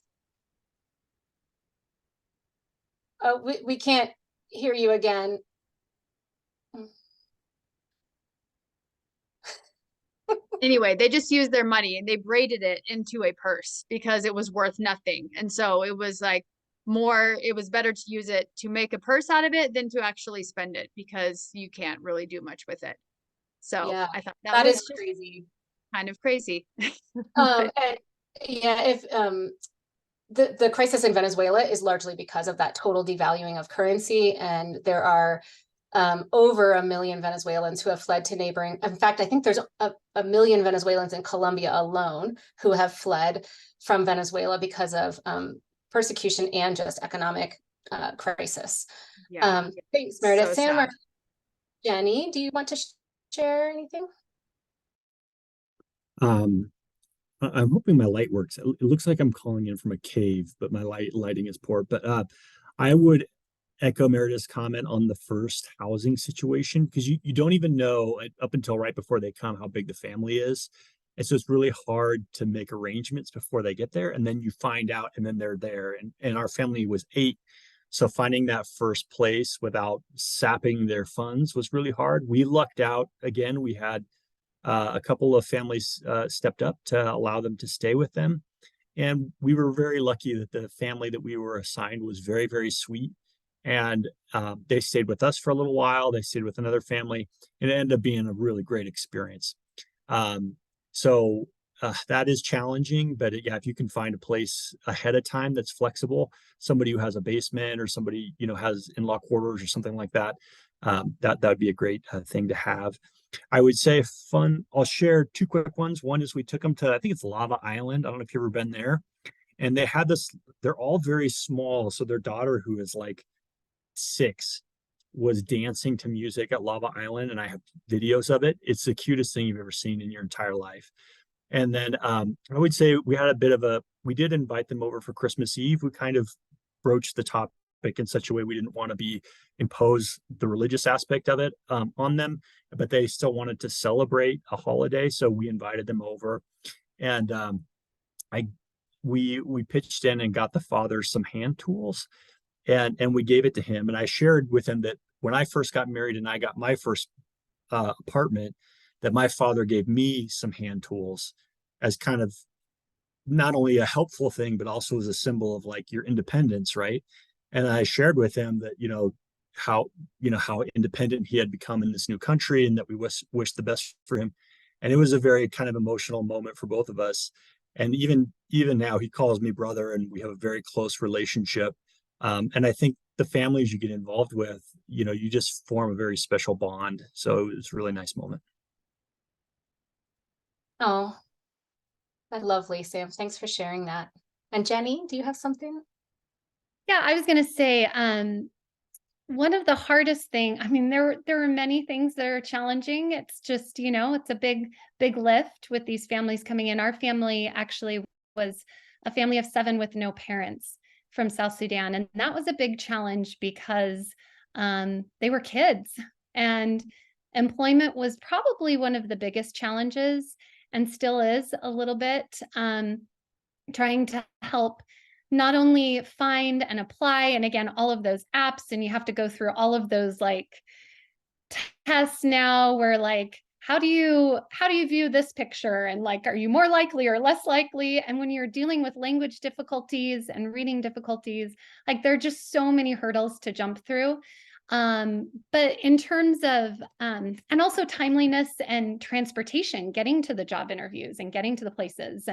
We can't hear you again. Anyway, they just used their money and they braided it into a purse because it was worth nothing. And so it was like it was better to use it to make a purse out of it than to actually spend it because you can't really do much with it. So Yeah, I thought that was is crazy. kind of crazy. And yeah, if the crisis in Venezuela is largely because of that total devaluing of currency, and there are over 1 million Venezuelans who have fled to neighboring. In fact, I think there's a million Venezuelans in Colombia alone who have fled from Venezuela because of persecution and just economic crisis. Yeah. Thanks, Meredith. So Sam sad. or Jenny, do you want to share anything? I'm hoping my light works. It looks like I'm calling in from a cave, but my lighting is poor. But I would echo Meredith's comment on the first housing situation, because you don't even know up until right before they come how big the family is. And so it's really hard to make arrangements before they get there. And then you find out, and then they're there. And our family was 8. So finding that first place without sapping their funds was really hard. We lucked out. Again, we had a couple of families stepped up to allow them to stay with them. And we were very lucky that the family that we were assigned was very, very sweet. And they stayed with us for a little while. They stayed with another family, and it ended up being a really great experience. So that is challenging, but yeah, if you can find a place ahead of time that's flexible, somebody who has a basement or somebody, has in-law quarters or something like that, that would be a great thing to have. I would say fun. I'll share 2 quick ones. One is we took them to, I think it's Lava Island. I don't know if you've ever been there. And they had this, they're all very small. So their daughter, who is like 6, was dancing to music at Lava Island. And I have videos of it. It's the cutest thing you've ever seen in your entire life. And then I would say we had we did invite them over for Christmas Eve. We kind of broached the topic in such a way we didn't want to impose the religious aspect of it on them, but they still wanted to celebrate a holiday, so we invited them over. And we pitched in and got the father some hand tools, and we gave it to him. And I shared with him that when I first got married and I got my first apartment, that my father gave me some hand tools as kind of not only a helpful thing, but also as a symbol of like your independence, right? And I shared with him that, how independent he had become in this new country, and that we wish the best for him. And it was a very kind of emotional moment for both of us. And even now he calls me brother, and we have a very close relationship. And I think the families you get involved with, you just form a very special bond. So it was a really nice moment. Oh, that's lovely, Sam. Thanks for sharing that. And Jenny, do you have something? Yeah, I was going to say, one of the hardest thing, I mean, there are many things that are challenging. It's just, it's a big lift with these families coming in. Our family actually was a family of 7 with no parents from South Sudan. And that was a big challenge because they were kids, and employment was probably one of the biggest challenges, and still is a little bit, trying to help not only find and apply, and again, all of those apps, and you have to go through all of those like tests now where like, how do you view this picture? And like, are you more likely or less likely? And when you're dealing with language difficulties and reading difficulties, like there are just so many hurdles to jump through. But in terms of, and also timeliness and transportation, getting to the job interviews and getting to the places.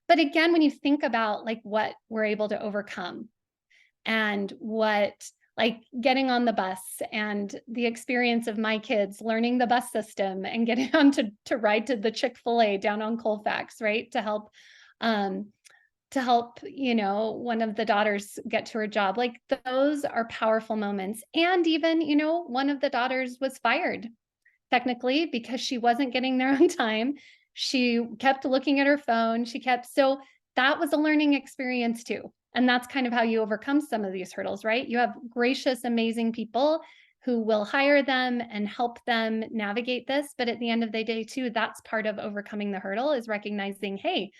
But again, when you think about like what we're able to overcome and what, like getting on the bus and the experience of my kids learning the bus system and getting on to ride to the Chick-fil-A down on Colfax, right? To help, you know, one of the daughters get to her job. Like those are powerful moments. And even, you know, one of the daughters was fired technically because she wasn't getting there on time. She kept looking at her phone. So that was a learning experience too. And that's kind of how you overcome some of these hurdles, right? You have gracious, amazing people who will hire them and help them navigate this. But at the end of the day too, that's part of overcoming the hurdle, is recognizing, hey,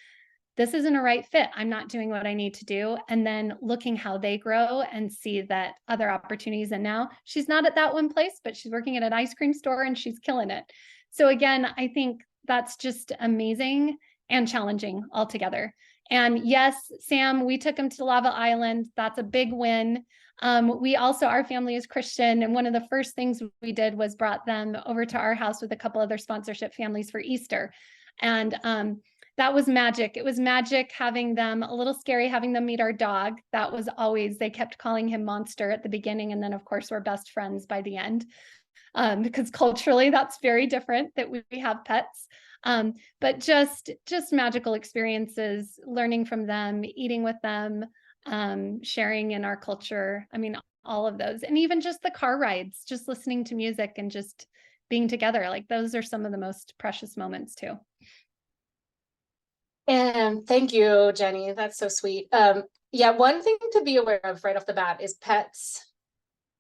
this isn't a right fit. I'm not doing what I need to do. And then looking how they grow and see that other opportunities. And now she's not at that one place, but she's working at an ice cream store and she's killing it. So again, I think that's just amazing and challenging altogether. And yes, Sam, we took him to Lava Island. That's a big win. We also, our family is Christian. And one of the first things we did was brought them over to our house with a couple other sponsorship families for Easter. And that was magic. It was magic having them, a little scary having them meet our dog. That was always, they kept calling him Monster at the beginning. And then of course we're best friends by the end, because culturally that's very different that we have pets. But just magical experiences, learning from them, eating with them, sharing in our culture. I mean, all of those, and even just the car rides, just listening to music and just being together. Like those are some of the most precious moments too. And thank you, Jenny. That's so sweet. Yeah, one thing to be aware of right off the bat is pets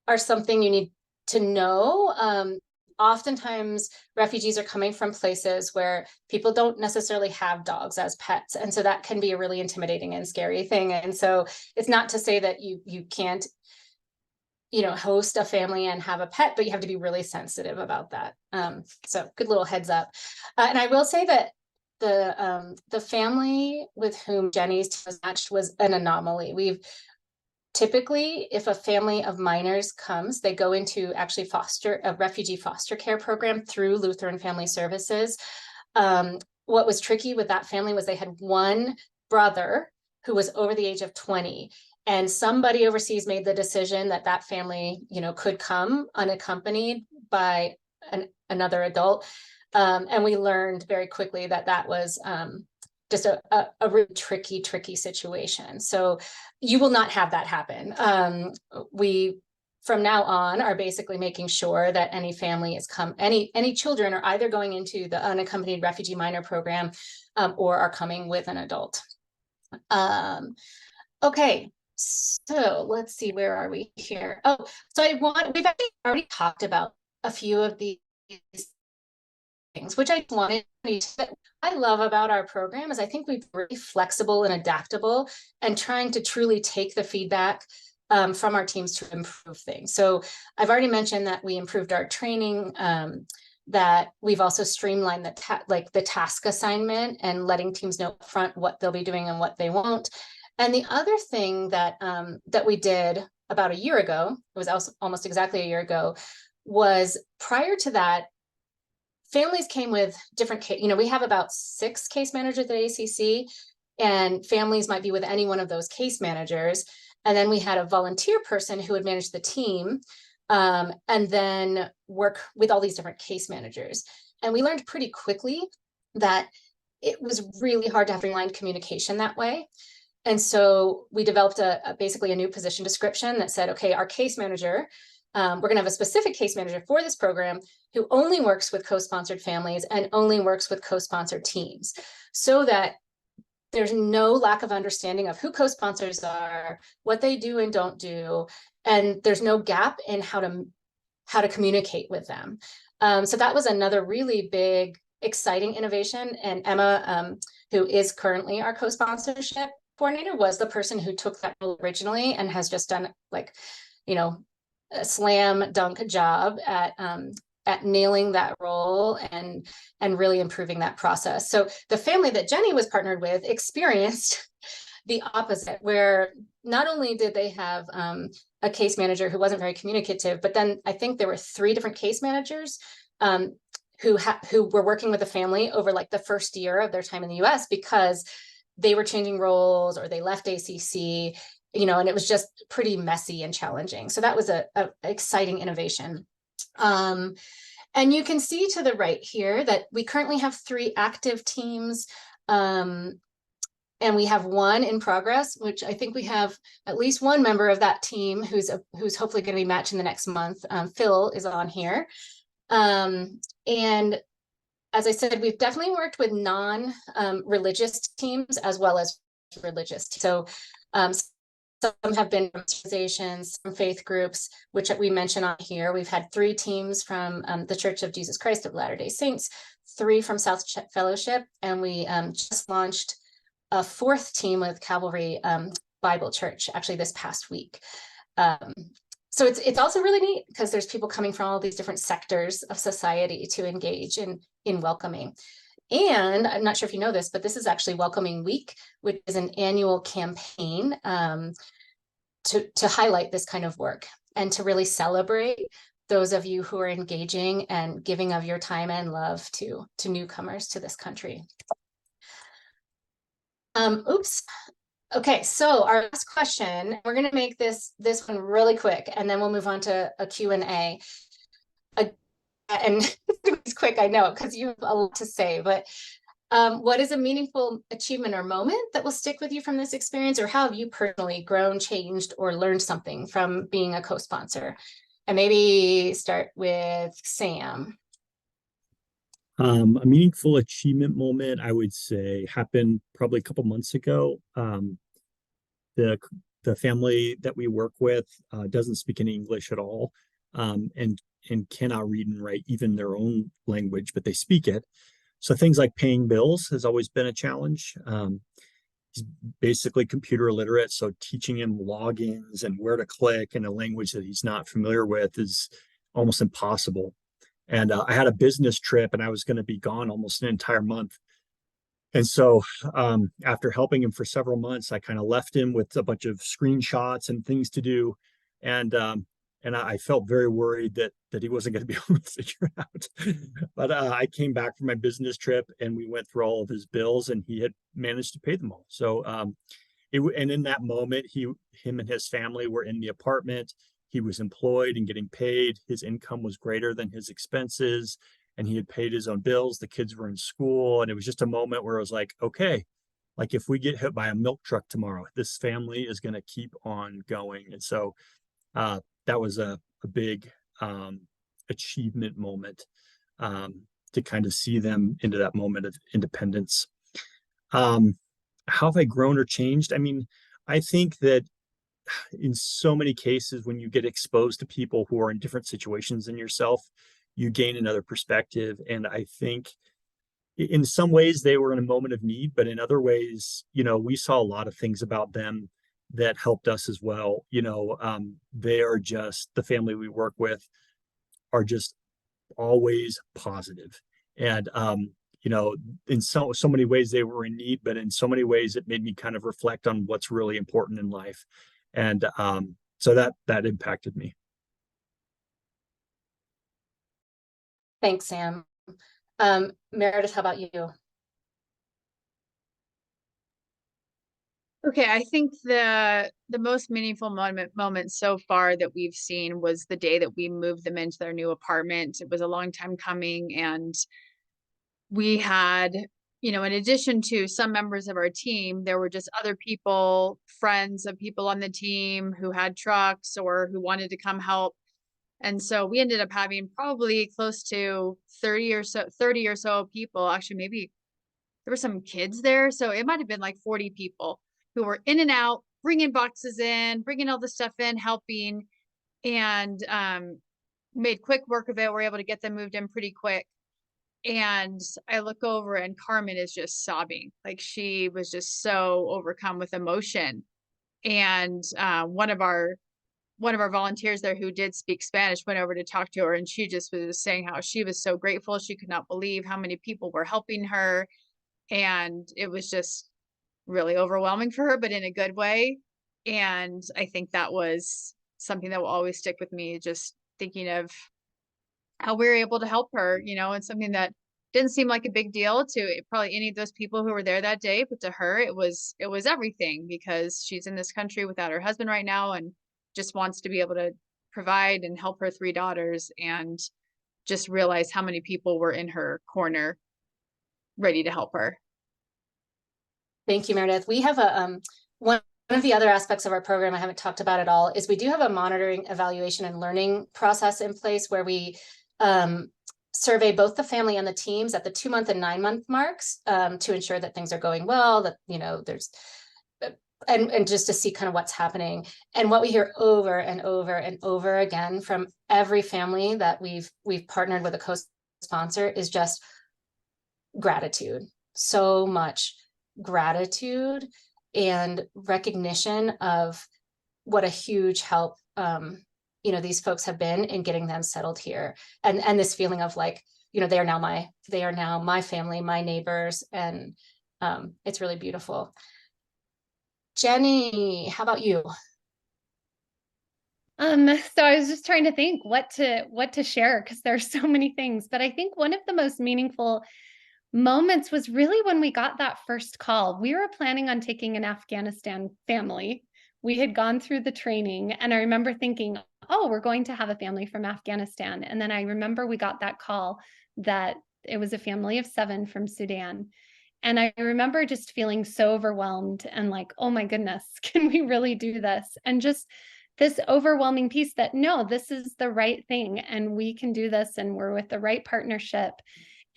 are something you need to know. Oftentimes refugees are coming from places where people don't necessarily have dogs as pets. And so that can be a really intimidating and scary thing. And so it's not to say that you can't, you know, host a family and have a pet, but you have to be really sensitive about that. So good little heads up. And I will say that the family with whom Jenny's team was matched was an anomaly. We've typically, if a family of minors comes, they go into actually a refugee foster care program through Lutheran Family Services. What was tricky with that family was they had one brother who was over the age of 20, and somebody overseas made the decision that that family, you know, could come unaccompanied by another adult. And we learned very quickly that that was just a really tricky situation. So you will not have that happen. We, from now on, are basically making sure that any family is any children are either going into the unaccompanied refugee minor program or are coming with an adult. Okay, so let's see, where are we here? Oh, so we've actually already talked about a few of these things, which I wanted to, I love about our program is I think we're really flexible and adaptable and trying to truly take the feedback from our teams to improve things. So I've already mentioned that we improved our training, that we've also streamlined the task assignment and letting teams know upfront what they'll be doing and what they won't. And the other thing that that we did about a year ago, it was also almost exactly a year ago, was prior to that, families came with different case, you know, we have about 6 case managers at ACC, and families might be with any one of those case managers. And then we had a volunteer person who would manage the team and then work with all these different case managers. And we learned pretty quickly that it was really hard to have streamlined communication that way. And so we developed basically a new position description that said, okay, our case manager, we're going to have a specific case manager for this program who only works with co-sponsored families and only works with co-sponsored teams, so that there's no lack of understanding of who co-sponsors are, what they do and don't do, and there's no gap in how to how to communicate with them. So that was another really big, exciting innovation. And Emma, who is currently our co-sponsorship coordinator, was the person who took that role originally and has just done like, you know, a slam dunk job at nailing that role and really improving that process. So the family that Jenny was partnered with experienced the opposite, where not only did they have a case manager who wasn't very communicative, but then I think there were 3 different case managers who were working with the family over like the first year of their time in the US because they were changing roles or they left ACC, you know, and it was just pretty messy and challenging. So that was a exciting innovation. And you can see to the right here that we currently have 3 active teams. And we have 1 in progress, which I think we have at least 1 member of that team who's hopefully going to be matched in the next month. Phil is on here. And as I said, we've definitely worked with non-religious teams as well as religious. So some have been organizations, some faith groups, which we mention on here. We've had 3 teams from the Church of Jesus Christ of Latter-day Saints, 3 from South Fellowship, and we just launched a 4th team with Calvary Bible Church actually this past week. So it's also really neat because there's people coming from all these different sectors of society to engage in welcoming. And I'm not sure if you know this, but this is actually Welcoming Week, which is an annual campaign to highlight this kind of work and to really celebrate those of you who are engaging and giving of your time and love to newcomers to this country. Oops. Okay, so our last question, we're going to make this one really quick, and then we'll move on to a Q&A. And it's quick, I know, because you have a lot to say, but what is a meaningful achievement or moment that will stick with you from this experience, or how have you personally grown, changed, or learned something from being a co-sponsor? And maybe start with Sam. A meaningful achievement moment, I would say, happened probably a couple months ago. The family that we work with doesn't speak any English at all, and cannot read and write even their own language, but they speak it. So things like paying bills has always been a challenge. He's basically computer illiterate, so teaching him logins and where to click in a language that he's not familiar with is almost impossible. And I had a business trip and I was going to be gone almost an entire month. And so after helping him for several months, I kind of left him with a bunch of screenshots and things to do. And I felt very worried that he wasn't going to be able to figure it out. But I came back from my business trip and we went through all of his bills and he had managed to pay them all. So and in that moment, him and his family were in the apartment. He was employed and getting paid. His income was greater than his expenses, and he had paid his own bills. The kids were in school, and it was just a moment where I was like, okay, like if we get hit by a milk truck tomorrow, this family is going to keep on going. And so that was a big achievement moment to kind of see them into that moment of independence. How have I grown or changed? I mean, I think that in so many cases, when you get exposed to people who are in different situations than yourself, you gain another perspective. And I think in some ways they were in a moment of need, but in other ways, you know, we saw a lot of things about them that helped us as well. You know, they are just, the family we work with are just always positive. And, you know, in so many ways they were in need, but in so many ways it made me kind of reflect on what's really important in life. And so that impacted me. Thanks, Sam. Meredith, how about you? Okay, I think the most meaningful moment so far that we've seen was the day that we moved them into their new apartment. It was a long time coming, and we had, you know, in addition to some members of our team, there were just other people, friends of people on the team who had trucks or who wanted to come help. And so we ended up having probably close to 30 or so people. Actually, maybe there were some kids there. So it might have been like 40 people who were in and out, bringing boxes in, bringing all the stuff in, helping. And made quick work of it. We're able to get them moved in pretty quick. And I look over and Carmen is just sobbing. Like she was just so overcome with emotion. And one of our volunteers there who did speak Spanish went over to talk to her, and she just was saying how she was so grateful. She could not believe how many people were helping her. And it was just really overwhelming for her, but in a good way. And I think that was something that will always stick with me, just thinking of how we were able to help her, and something that didn't seem like a big deal to probably any of those people who were there that day, but to her it was everything, because she's in this country without her husband right now and just wants to be able to provide and help her 3 daughters, and just realize how many people were in her corner ready to help her. Thank you, Meredith. We have a one of the other aspects of our program I haven't talked about at all is we do have a monitoring, evaluation, and learning process in place where we survey both the family and the teams at the 2-month and 9-month marks to ensure that things are going well, that there's and just to see kind of what's happening. And what we hear over and over and over again from every family that we've partnered with a co-sponsor is just gratitude. So much gratitude and recognition of what a huge help these folks have been in getting them settled here, and this feeling of like, they are now my family, my neighbors, and it's really beautiful. Jenny, how about you? So I was just trying to think what to share, because there's so many things, but I think one of the most meaningful moments was really when we got that first call. We were planning on taking an Afghanistan family. We had gone through the training, and I remember thinking, oh, we're going to have a family from Afghanistan. And then I remember we got that call that it was a family of 7 from Sudan. And I remember just feeling so overwhelmed and like, oh my goodness, can we really do this? And just this overwhelming piece that, no, this is the right thing and we can do this and we're with the right partnership.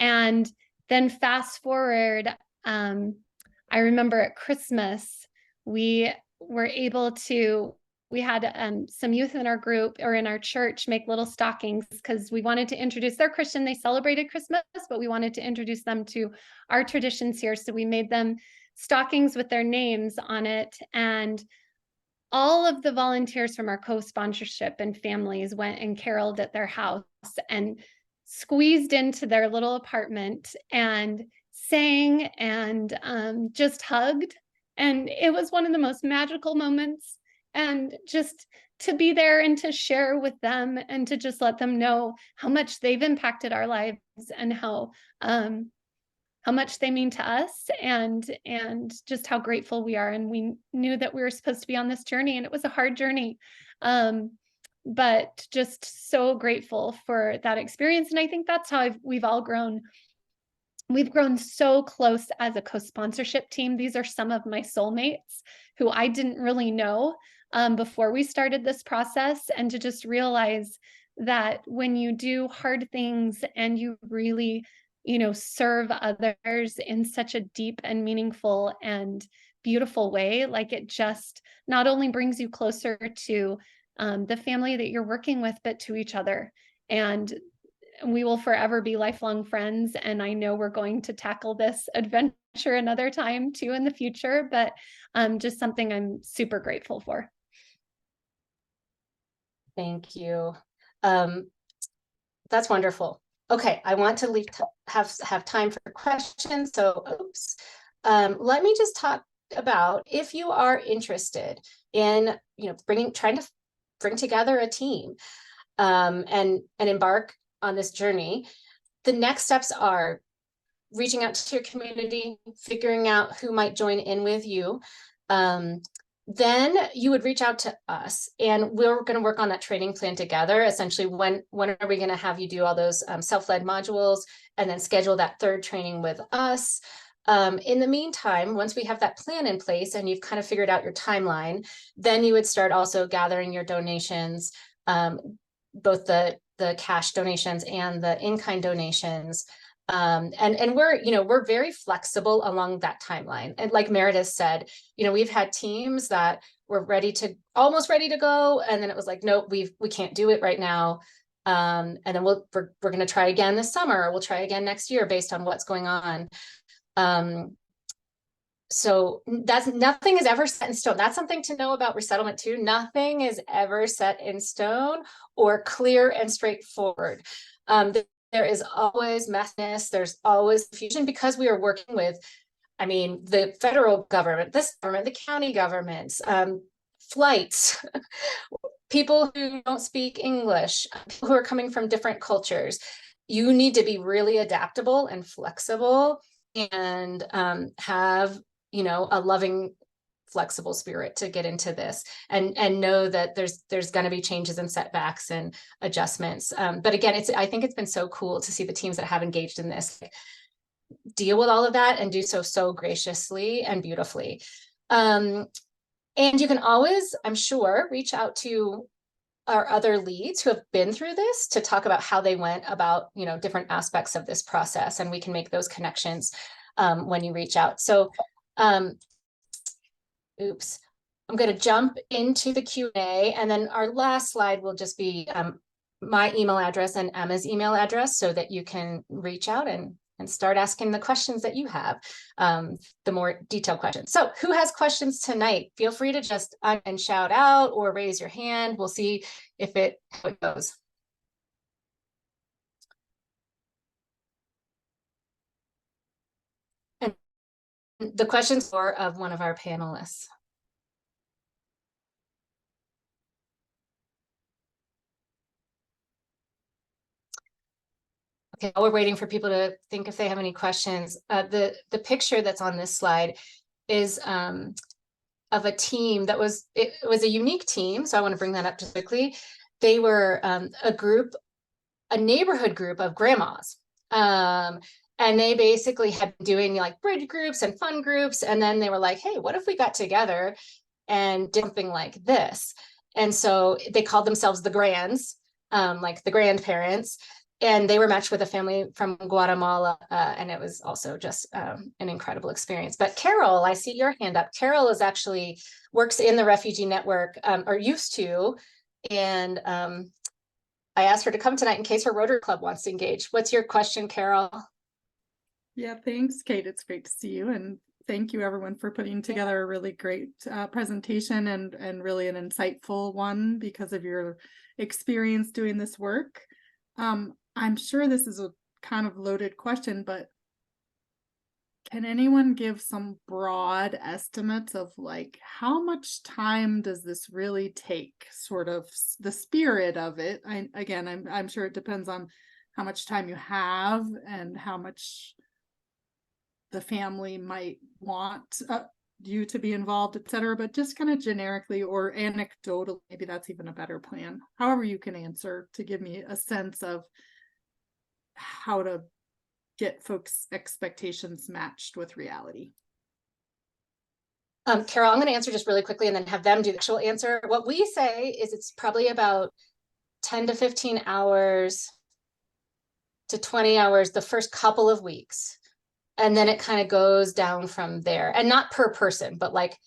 And then fast forward, I remember at Christmas, we had some youth in our group or in our church make little stockings because we wanted to introduce, they're Christian, they celebrated Christmas, but we wanted to introduce them to our traditions here. So we made them stockings with their names on it. And all of the volunteers from our co-sponsorship and families went and caroled at their house and squeezed into their little apartment and sang and just hugged. And it was one of the most magical moments. And just to be there and to share with them and to just let them know how much they've impacted our lives and how much they mean to us, and just how grateful we are. And we knew that we were supposed to be on this journey, and it was a hard journey. But just so grateful for that experience. And I think that's how we've all grown. We've grown so close as a co-sponsorship team. These are some of my soulmates who I didn't really know before we started this process. And to just realize that when you do hard things and you really, serve others in such a deep and meaningful and beautiful way, like it just not only brings you closer to the family that you're working with, but to each other. And we will forever be lifelong friends. And I know we're going to tackle this adventure another time too in the future, but just something I'm super grateful for. Thank you. That's wonderful. Okay, I want to have time for questions. So, let me just talk about if you are interested in, trying to bring together a team and embark on this journey. The next steps are reaching out to your community, figuring out who might join in with you. Then you would reach out to us, and we're going to work on that training plan together. Essentially, when are we going to have you do all those self-led modules, and then schedule that 3rd training with us. In the meantime, once we have that plan in place and you've kind of figured out your timeline, then you would start also gathering your donations, both the cash donations and the in-kind donations. And we're very flexible along that timeline. And like Meredith said, we've had teams that were almost ready to go. And then it was like, nope, we can't do it right now. And then we're going to try again this summer. We'll try again next year based on what's going on. So nothing is ever set in stone. That's something to know about resettlement too. Nothing is ever set in stone or clear and straightforward. There is always messiness. There's always confusion because we are working with, I mean, the federal government, this government, the county governments, flights, people who don't speak English, people who are coming from different cultures. You need to be really adaptable and flexible and have, you know, a loving, flexible spirit to get into this and know that there's going to be changes and setbacks and adjustments. But again, I think it's been so cool to see the teams that have engaged in this deal with all of that and do so graciously and beautifully. And you can always, I'm sure, reach out to our other leads who have been through this to talk about how they went about, you know, different aspects of this process, and we can make those connections when you reach out. So, oops, I'm going to jump into the Q&A, and then our last slide will just be my email address and Emma's email address so that you can reach out and start asking the questions that you have, the more detailed questions. So who has questions tonight? Feel free to just and shout out or raise your hand. We'll see how it goes. And the questions are of one of our panelists. Okay, while we're waiting for people to think if they have any questions, the picture that's on this slide is of a team that was a unique team. So I want to bring that up just quickly. They were a neighborhood group of grandmas. And they basically had been doing like bridge groups and fun groups. And then they were like, hey, what if we got together and did something like this? And so they called themselves the Grands, like the grandparents. And they were matched with a family from Guatemala, and it was also just an incredible experience. But Carol, I see your hand up. Carol works in the refugee network, or used to, and I asked her to come tonight in case her Rotary Club wants to engage. What's your question, Carol? Yeah, thanks, Kate. It's great to see you, and thank you everyone for putting together a really great presentation and really an insightful one because of your experience doing this work. I'm sure this is a kind of loaded question, but can anyone give some broad estimates of like how much time does this really take? Sort of the spirit of it. I'm sure it depends on how much time you have and how much the family might want you to be involved, etc. But just kind of generically or anecdotally, maybe that's even a better plan. However you can answer to give me a sense of how to get folks' expectations matched with reality. Carol, I'm going to answer just really quickly and then have them do the actual answer. What we say is it's probably about 10 to 15 hours to 20 hours the first couple of weeks. And then it kind of goes down from there, and not per person, but like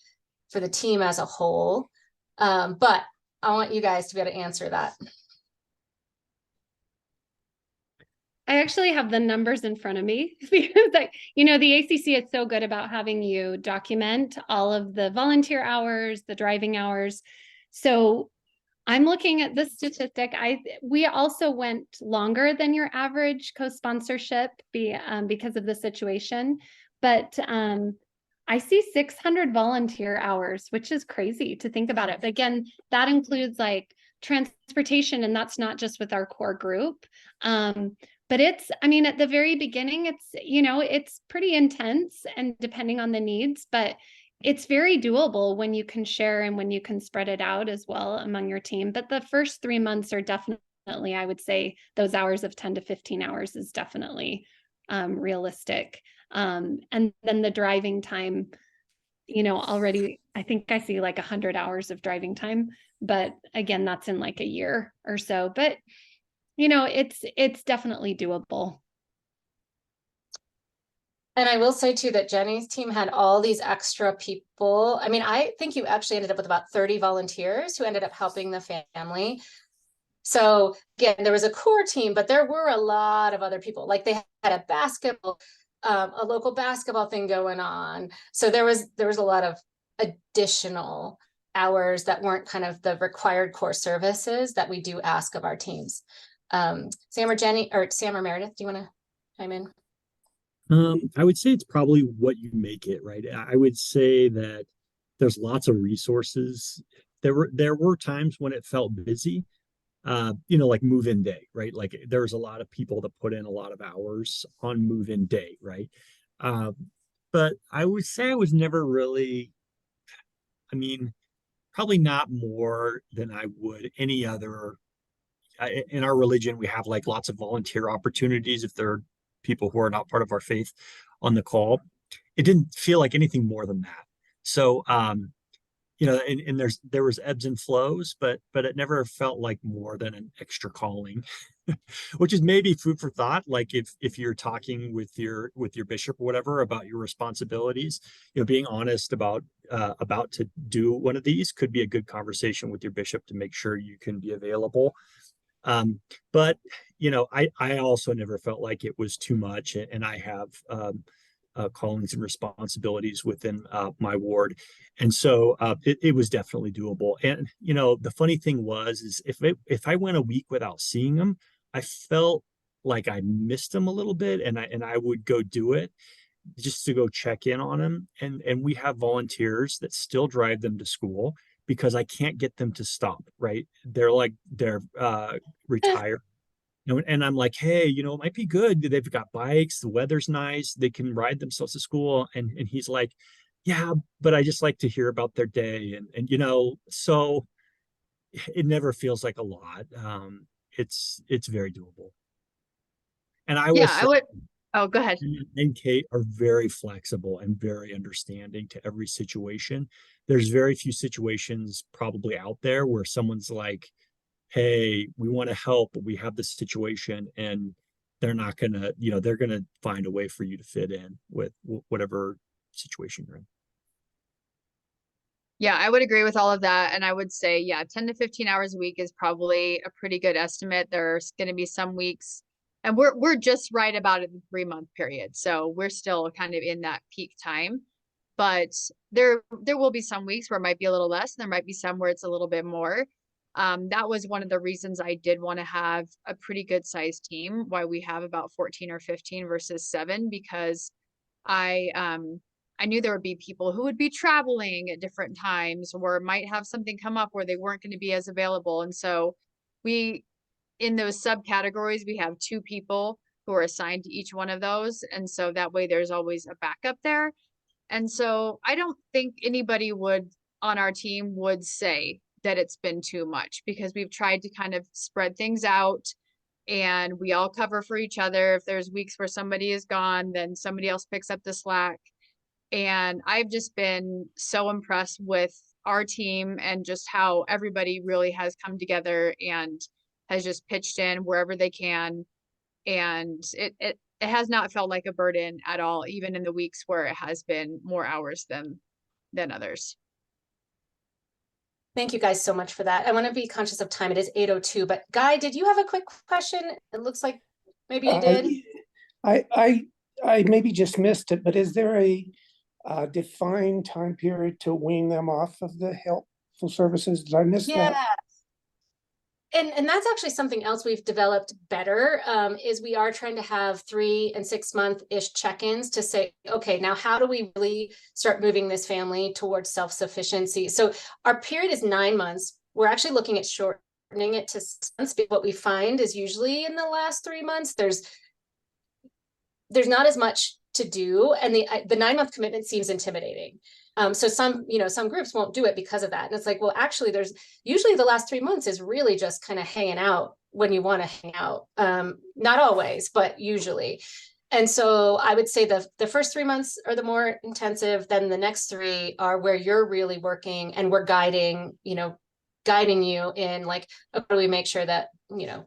for the team as a whole. But I want you guys to be able to answer that. I actually have the numbers in front of me because the ACC is so good about having you document all of the volunteer hours, the driving hours. So I'm looking at this statistic. We also went longer than your average co-sponsorship because of the situation, but I see 600 volunteer hours, which is crazy to think about it. But again, that includes like transportation, and that's not just with our core group. But at the very beginning, it's pretty intense and depending on the needs, but it's very doable when you can share and when you can spread it out as well among your team. But the first 3 months are definitely, I would say those hours of 10 to 15 hours is definitely realistic. And then the driving time, already, I think I see like 100 hours of driving time, but again, that's in like a year or so, but it's definitely doable. And I will say too that Jenny's team had all these extra people. I mean, I think you actually ended up with about 30 volunteers who ended up helping the family. So again, there was a core team, but there were a lot of other people. Like they had a local basketball thing going on. So there was a lot of additional hours that weren't kind of the required core services that we do ask of our teams. Sam or Meredith, do you want to chime in? I would say it's probably what you make it, right? I would say that there's lots of resources. There were times when it felt busy, like move-in day, right? Like there was a lot of people that put in a lot of hours on move-in day, right? Uh, but I would say I was never really, I mean, probably not more than I would any other. In our religion, we have like lots of volunteer opportunities if there are people who are not part of our faith on the call. It didn't feel like anything more than that. So, and there was ebbs and flows, but it never felt like more than an extra calling, which is maybe food for thought. Like if you're talking with your bishop or whatever about your responsibilities, being honest about to do one of these could be a good conversation with your bishop to make sure you can be available. But I also never felt like it was too much, and I have callings and responsibilities within my ward, and so it was definitely doable. And the funny thing is if I went a week without seeing them, I felt like I missed them a little bit, and I would go do it just to go check in on them. And we have volunteers that still drive them to school because I can't get them to stop, right? They're retired. And I'm like, hey, it might be good. They've got bikes, the weather's nice, they can ride themselves to school. And he's like, yeah, but I just like to hear about their day. And so it never feels like a lot. It's very doable. And I will Yeah, I say, would. Oh, go ahead. and Kate are very flexible and very understanding to every situation. There's very few situations probably out there where someone's like, hey, we want to help, but we have this situation, and they're not gonna, they're gonna find a way for you to fit in with whatever situation you're in. Yeah, I would agree with all of that. And I would say, yeah, 10 to 15 hours a week is probably a pretty good estimate. There's going to be some weeks, and we're just right about in the 3-month period. So we're still kind of in that peak time. But there will be some weeks where it might be a little less, and there might be some where it's a little bit more. That was one of the reasons I did want to have a pretty good sized team, why we have about 14 or 15 versus 7, because I knew there would be people who would be traveling at different times or might have something come up where they weren't going to be as available. And so in those subcategories, we have 2 people who are assigned to each one of those. And so that way there's always a backup there. And so I don't think anybody on our team would say that it's been too much, because we've tried to kind of spread things out and we all cover for each other. If there's weeks where somebody is gone, then somebody else picks up the slack. And I've just been so impressed with our team and just how everybody really has come together and has just pitched in wherever they can. And it has not felt like a burden at all, even in the weeks where it has been more hours than others. Thank you guys so much for that. I want to be conscious of time. It is 8:02, but Guy, did you have a quick question? It looks like maybe you did. I maybe just missed it, but is there a defined time period to wean them off of the helpful services? Did I miss that? And that's actually something else we've developed better, is we are trying to have 3 and 6 month-ish check-ins to say, okay, now how do we really start moving this family towards self-sufficiency? So our period is 9 months. We're actually looking at shortening it to 6 months. What we find is usually in the last 3 months, there's not as much to do, and the 9-month commitment seems intimidating. So some groups won't do it because of that. And it's like, well, actually there's usually the last 3 months is really just kind of hanging out when you want to hang out. Not always, but usually. And so I would say the first 3 months are the more intensive. Then the next 3 are where you're really working and we're guiding you in like, how do we make sure that, they're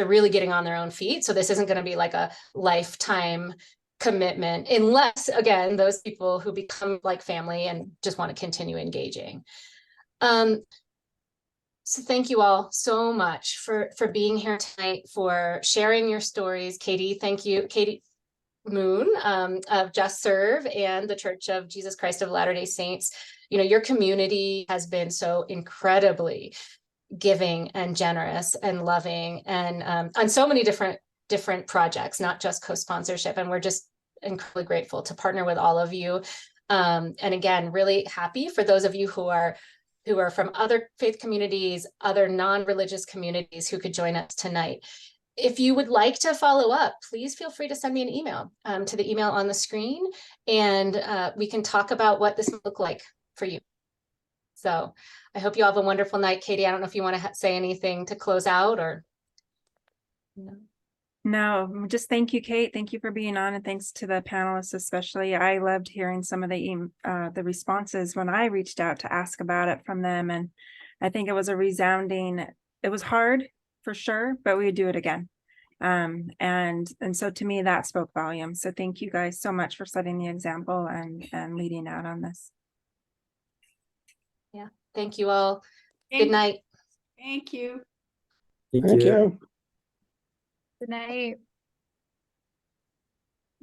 really getting on their own feet. So this isn't going to be like a lifetime commitment, unless again, those people who become like family and just want to continue engaging. So thank you all so much for being here tonight, for sharing your stories. Katie, thank you. Katie Moon of Just Serve and the Church of Jesus Christ of Latter-day Saints. You know, your community has been so incredibly giving and generous and loving, and on so many different projects, not just co-sponsorship. And we're just incredibly grateful to partner with all of you. And again, really happy for those of you who are from other faith communities, other non-religious communities who could join us tonight. If you would like to follow up, please feel free to send me an email to the email on the screen, and we can talk about what this might look like for you. So I hope you all have a wonderful night. Katie, I don't know if you want to say anything to close out or. No, just thank you, Kate. Thank you for being on, and thanks to the panelists especially. I loved hearing some of the responses when I reached out to ask about it from them, and I think it was a resounding. It was hard for sure, but we would do it again. And so to me that spoke volumes. So thank you guys so much for setting the example and leading out on this. Yeah, thank you all. Good night. Thank you. Thank Thank you. you. Good night.